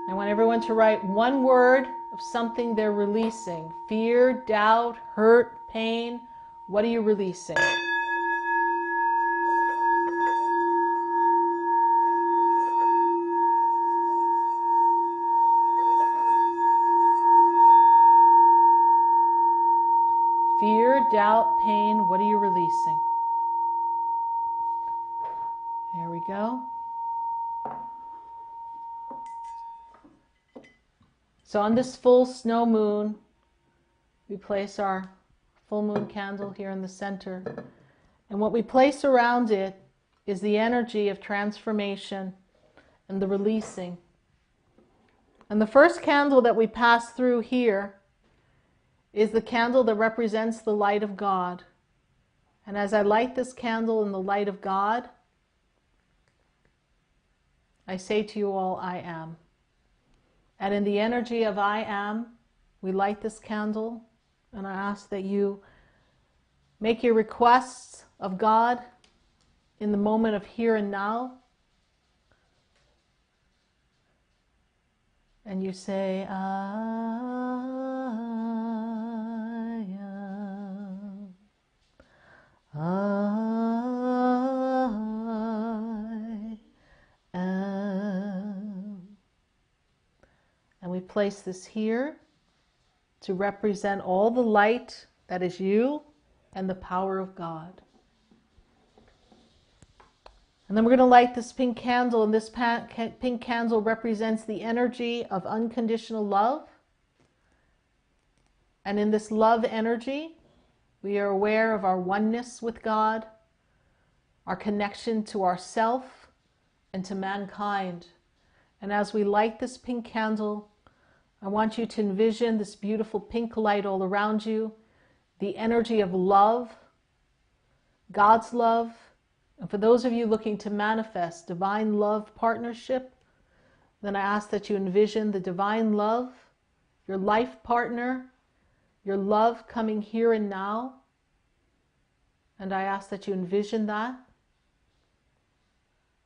I want everyone to write one word of something they're releasing. Fear, doubt, hurt, pain. What are you releasing? Fear, doubt, pain. What are you releasing? There we go. So on this full snow moon, we place our full moon candle here in the center. And what we place around it is the energy of transformation and the releasing. And the first candle that we pass through here is the candle that represents the light of God. And as I light this candle in the light of God, I say to you all, I am. And in the energy of I am, we light this candle, and I ask that you make your requests of God in the moment of here and now. And you say, I am. I am. And we place this here to represent all the light that is you and the power of God. And then we're going to light this pink candle, and this pink candle represents the energy of unconditional love. And in this love energy, we are aware of our oneness with God, our connection to ourself and to mankind. And as we light this pink candle, I want you to envision this beautiful pink light all around you, the energy of love, God's love. And for those of you looking to manifest divine love partnership, Then I ask that you envision the divine love, your life partner, your love coming here and now. And I ask that you envision that.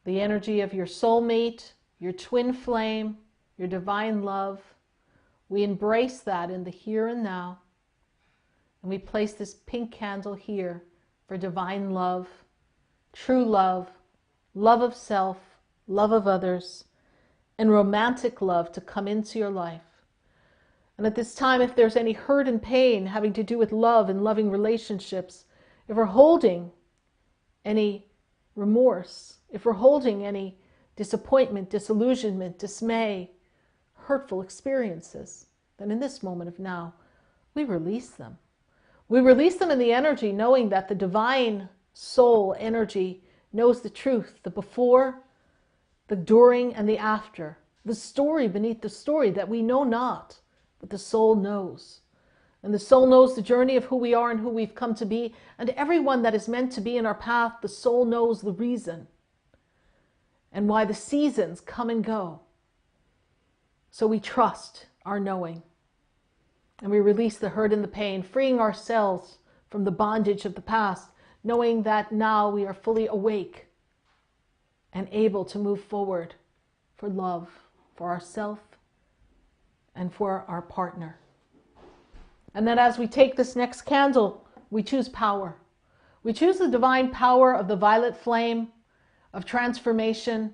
The energy of your soulmate, your twin flame, your divine love. We embrace that in the here and now. And we place this pink candle here for divine love, true love, love of self, love of others, and romantic love to come into your life. And at this time, if there's any hurt and pain having to do with love and loving relationships, if we're holding any remorse, if we're holding any disappointment, disillusionment, dismay, hurtful experiences, then in this moment of now, we release them. We release them in the energy, knowing that the divine soul energy knows the truth, the before, the during, and the after, the story beneath the story that we know not, but the soul knows. And the soul knows the journey of who we are and who we've come to be. And everyone that is meant to be in our path, the soul knows the reason and why the seasons come and go. So we trust our knowing. And we release the hurt and the pain, freeing ourselves from the bondage of the past, knowing that now we are fully awake and able to move forward for love, for ourselves, and for our partner. And then as we take this next candle, we choose power. We choose the divine power of the violet flame of transformation,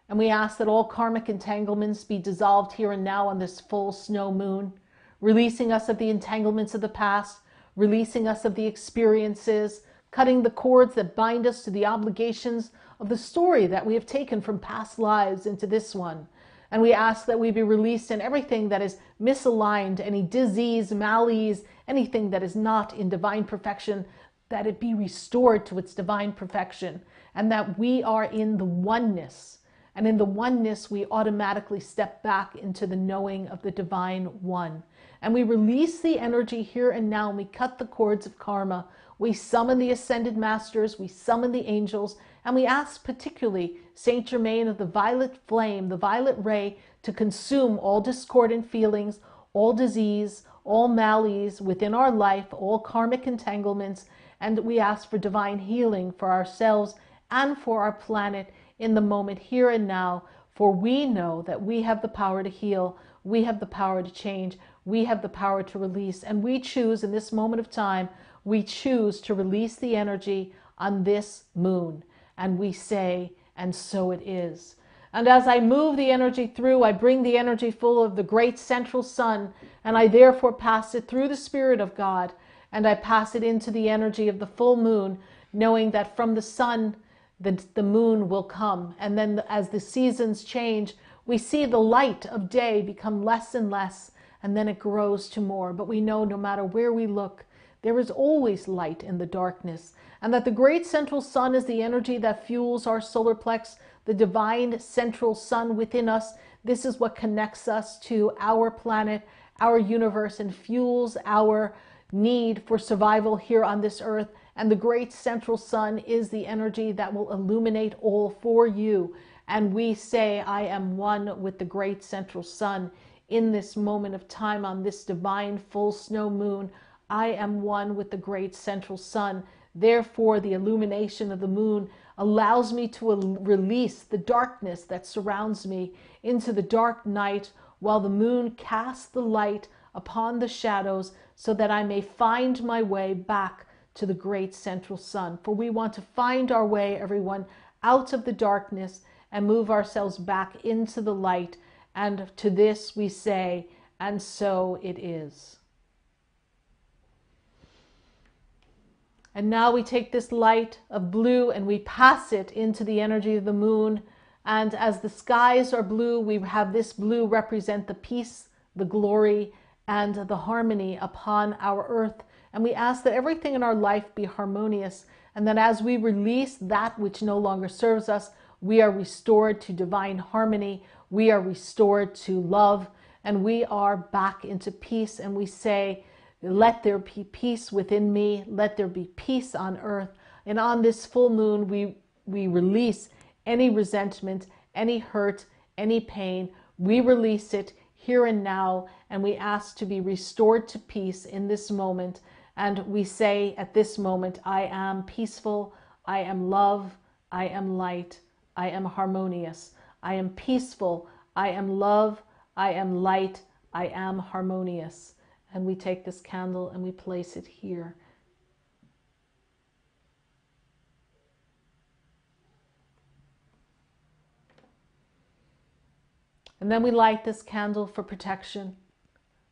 and we ask that all karmic entanglements be dissolved here and now on this full snow moon, releasing us of the entanglements of the past, releasing us of the experiences, cutting the cords that bind us to the obligations of the story that we have taken from past lives into this one. And we ask that we be released in everything that is misaligned, any disease, malaise, anything that is not in divine perfection, that it be restored to its divine perfection, and that we are in the oneness. And in the oneness, we automatically step back into the knowing of the divine one. And we release the energy here and now, and we cut the cords of karma. We summon the ascended masters, we summon the angels, and we ask particularly Saint Germain of the violet flame, the violet ray, to consume all discordant feelings, all disease, all malaise within our life, all karmic entanglements. And we ask for divine healing for ourselves and for our planet in the moment here and now. For we know that we have the power to heal, we have the power to change, we have the power to release. And we choose in this moment of time, we choose to release the energy on this moon. And we say, and so it is. And as I move the energy through, I bring the energy full of the great central sun, and I therefore pass it through the Spirit of God, and I pass it into the energy of the full moon, knowing that from the sun, the moon will come. And then as the seasons change, we see the light of day become less and less, and then it grows to more. But we know no matter where we look, there is always light in the darkness, and that the great central sun is the energy that fuels our solar plex, the divine central sun within us. This is what connects us to our planet, our universe, and fuels our need for survival here on this earth. And the great central sun is the energy that will illuminate all for you. And we say, I am one with the great central sun in this moment of time on this divine full snow moon. I am one with the great central sun. Therefore, the illumination of the moon allows me to release the darkness that surrounds me into the dark night, while the moon casts the light upon the shadows, so that I may find my way back to the great central sun. For we want to find our way, everyone, out of the darkness and move ourselves back into the light. And to this we say, and so it is. And now we take this light of blue and we pass it into the energy of the moon. And as the skies are blue, we have this blue represent the peace, the glory, and the harmony upon our earth. And we ask that everything in our life be harmonious, and that as we release that which no longer serves us, we are restored to divine harmony, we are restored to love, and we are back into peace. And we say, let there be peace within me, let there be peace on earth. And on this full moon, we release any resentment, any hurt, any pain. We release it here and now, and we ask to be restored to peace in this moment. And we say at this moment, I am peaceful, I am love, I am light, I am harmonious. I am peaceful, I am love, I am light, I am harmonious. And we take this candle and we place it here. And then we light this candle for protection.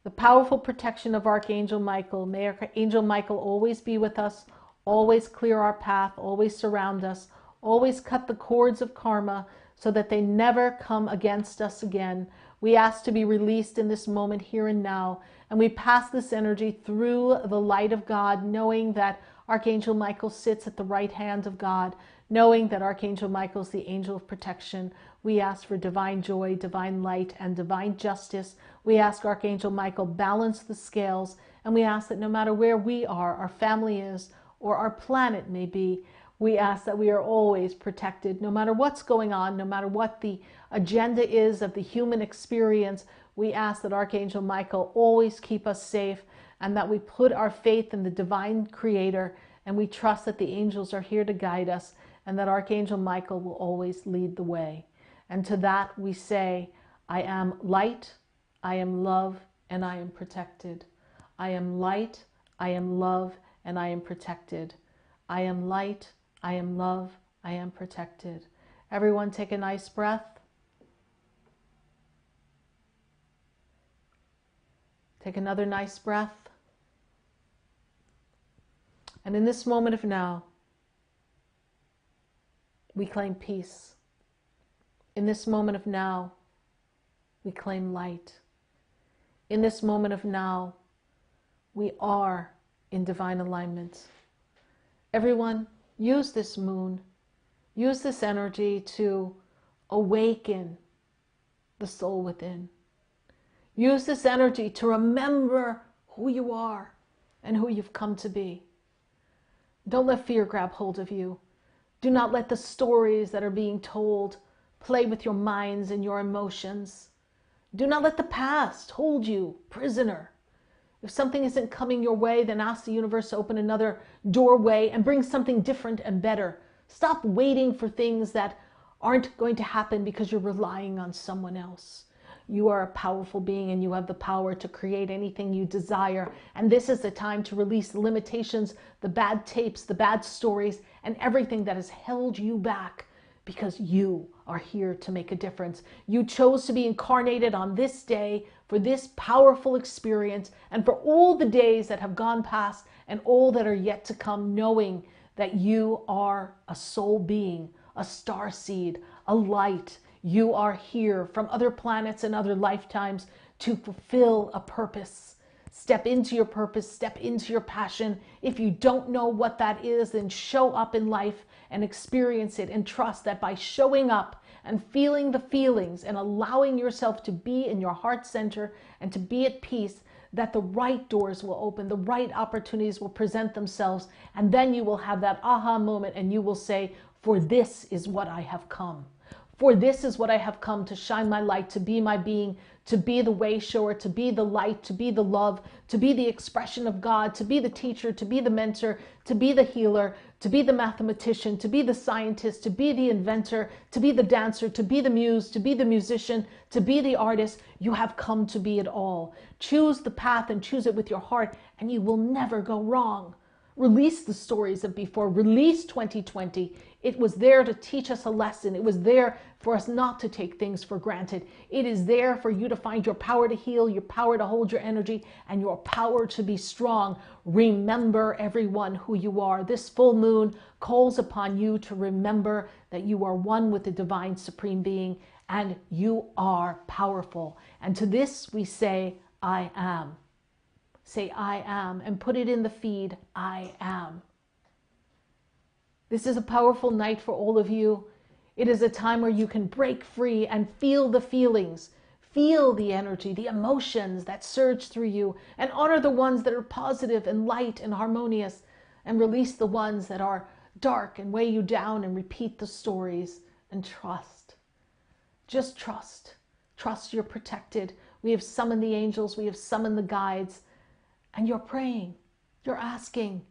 The powerful protection of Archangel Michael. May Archangel Michael always be with us, always clear our path, always surround us, always cut the cords of karma so that they never come against us again. We ask to be released in this moment here and now. And we pass this energy through the light of God, knowing that Archangel Michael sits at the right hand of God, knowing that Archangel Michael is the angel of protection. We ask for divine joy, divine light, and divine justice. We ask Archangel Michael balance the scales, and we ask that no matter where we are, our family is, or our planet may be, we ask that we are always protected, no matter what's going on, no matter what the agenda is of the human experience. We ask that Archangel Michael always keep us safe, and that we put our faith in the divine creator, and we trust that the angels are here to guide us, and that Archangel Michael will always lead the way. And to that we say, I am light, I am love, and I am protected. I am light, I am love, and I am protected. I am light, I am love, I am protected. Everyone take a nice breath. Take another nice breath. And in this moment of now, we claim peace. In this moment of now, we claim light. In this moment of now, we are in divine alignment. Everyone, use this moon, use this energy to awaken the soul within. Use this energy to remember who you are and who you've come to be. Don't let fear grab hold of you. Do not let the stories that are being told play with your minds and your emotions. Do not let the past hold you prisoner. If something isn't coming your way, then ask the universe to open another doorway and bring something different and better. Stop waiting for things that aren't going to happen because you're relying on someone else. You are a powerful being, and you have the power to create anything you desire. And this is the time to release the limitations, the bad tapes, the bad stories, and everything that has held you back, because you are here to make a difference. You chose to be incarnated on this day for this powerful experience, and for all the days that have gone past and all that are yet to come, knowing that you are a soul being, a star seed, a light. You are here from other planets and other lifetimes to fulfill a purpose. Step into your purpose, step into your passion. If you don't know what that is, then show up in life and experience it, and trust that by showing up and feeling the feelings and allowing yourself to be in your heart center and to be at peace, that the right doors will open, the right opportunities will present themselves, and then you will have that aha moment and you will say, for this is what I have come. For this is what I have come, to shine my light, to be my being, to be the way shower, to be the light, to be the love, to be the expression of God, to be the teacher, to be the mentor, to be the healer, to be the mathematician, to be the scientist, to be the inventor, to be the dancer, to be the muse, to be the musician, to be the artist. You have come to be it all. Choose the path and choose it with your heart, and you will never go wrong. Release the stories of before. Release 2020. It was there to teach us a lesson. It was there for us not to take things for granted. It is there for you to find your power to heal, your power to hold your energy, and your power to be strong. Remember, everyone, who you are. This full moon calls upon you to remember that you are one with the divine supreme being, and you are powerful. And to this we say, I am. Say, I am, and put it in the feed, I am. This is a powerful night for all of you. It is a time where you can break free and feel the feelings, feel the energy, the emotions that surge through you, and honor the ones that are positive and light and harmonious, and release the ones that are dark and weigh you down, and repeat the stories, and trust. Just trust. Trust you're protected. We have summoned the angels. We have summoned the guides. And you're praying. You're asking.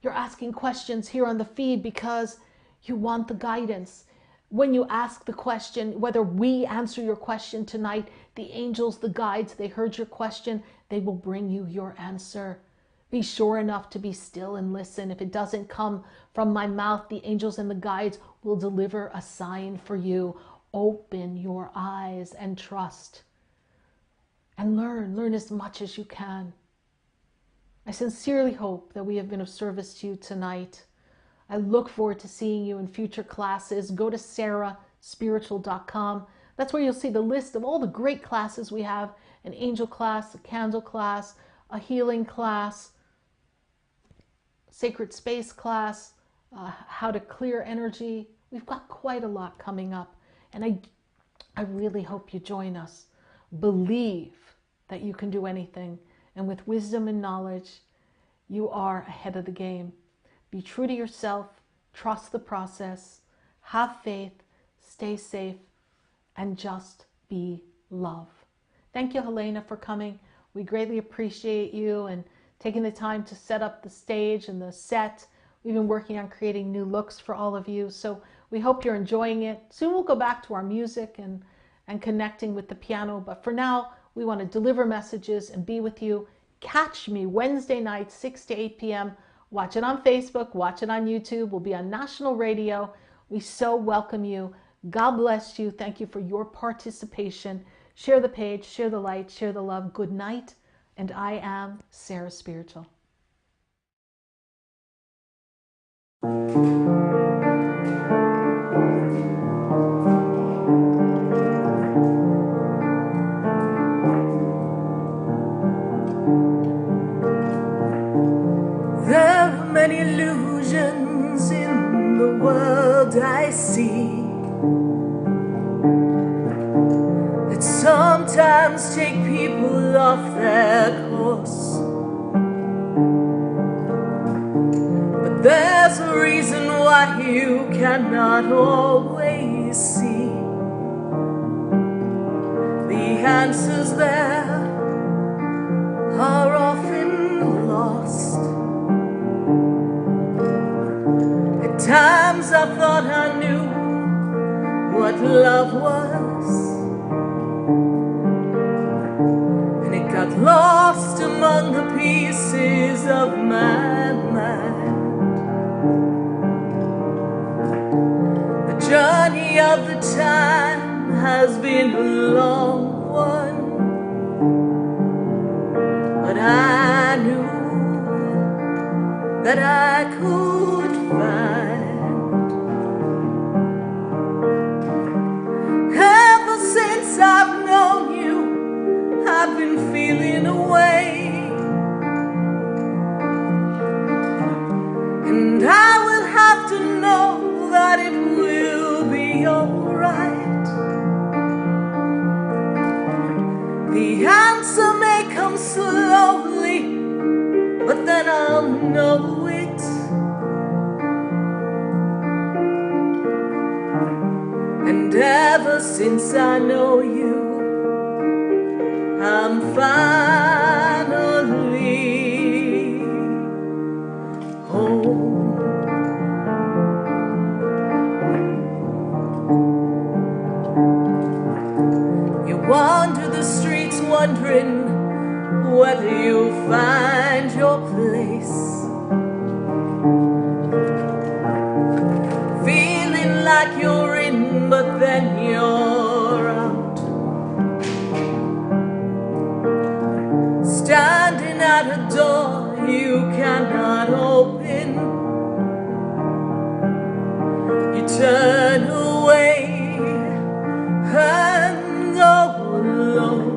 You're asking questions here on the feed because you want the guidance. When you ask the question, whether we answer your question tonight, the angels, the guides, they heard your question, they will bring you your answer. Be sure enough to be still and listen. If it doesn't come from my mouth, the angels and the guides will deliver a sign for you. Open your eyes and trust. And learn as much as you can. I sincerely hope that we have been of service to you tonight. I look forward to seeing you in future classes. Go to SarahSpiritual.com. That's where you'll see the list of all the great classes we have: an angel class, a candle class, a healing class, sacred space class, how to clear energy. We've got quite a lot coming up, and I really hope you join us. Believe that you can do anything, and with wisdom and knowledge, you are ahead of the game. Be true to yourself, trust the process, have faith, stay safe, and just be love. Thank you, Helena, for coming. We greatly appreciate you and taking the time to set up the stage and the set. We've been working on creating new looks for all of you, so we hope you're enjoying it. Soon we'll go back to our music and connecting with the piano, but for now, we want to deliver messages and be with you. Catch me Wednesday night, 6 to 8 p.m. Watch it on Facebook, watch it on YouTube. We'll be on national radio. We so welcome you. God bless you. Thank you for your participation. Share the page, share the light, share the love. Good night. And I am Sarah Spiritual. Many illusions in the world I see that sometimes take people off their course. But there's a reason why you cannot always see. The answers there are often lost. At times I thought I knew what love was, and it got lost among the pieces of my mind. The journey of the time has been a long one, but I knew that I could find. Ever since I've known you, I've been feeling away, and I will have to know that it will be alright. The answer may come slowly, but then I'll know it. And ever since I know you, I'm finally home. You wander the streets wondering whether you'll find your place, feeling like you're in, but then you're out, standing at a door you cannot open. You turn away and go alone.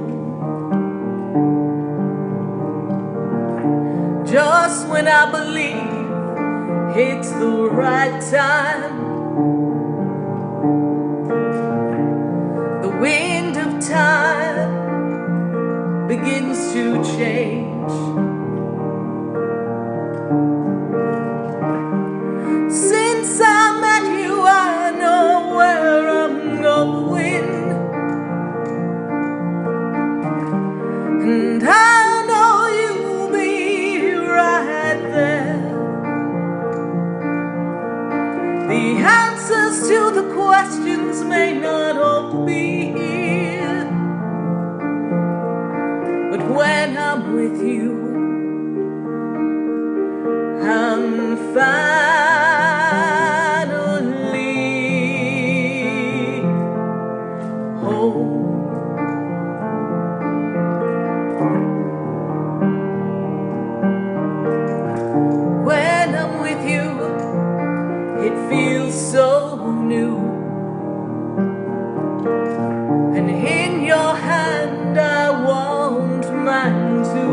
Just when I believe it's the right time, the wind of time begins to change. Since I met you, I know where I'm going. may not all be here, but when I'm with you, I'm finally home. When I'm with you, it feels so new, and in your hand I want mine to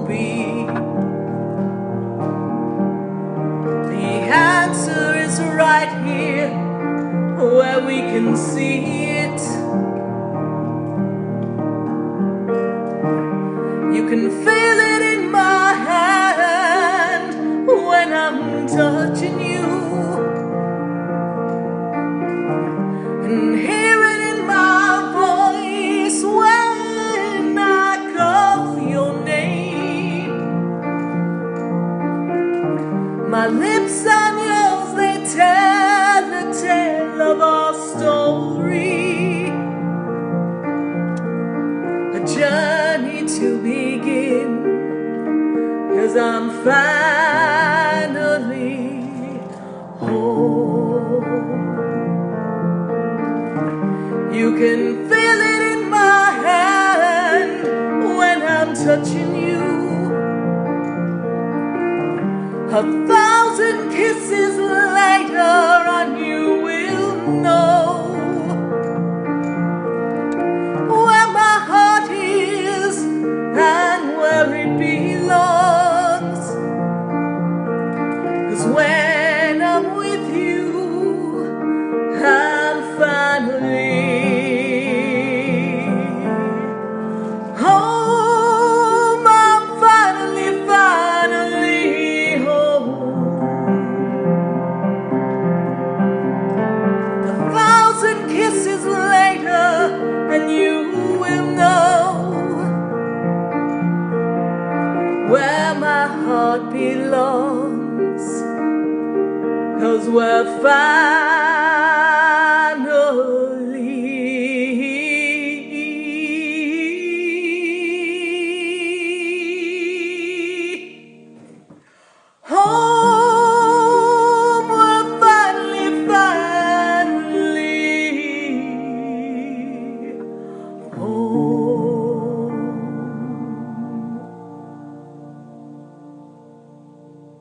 be. The answer is right here where we can see it. You can feel it in my hand when I'm touching you, and hear it in my voice when I call your name. My lips and yours, they tell the tale of our story, a journey to begin, 'cause I'm finally home. You can feel it in my hand when I'm touching you. 1,000 kisses later and you will know where my heart is and where it belongs. 'Cause when I'm with you, I'm finally home. I'm finally home. 1,000 kisses later and you will know where my heart belongs, 'cause we're fine.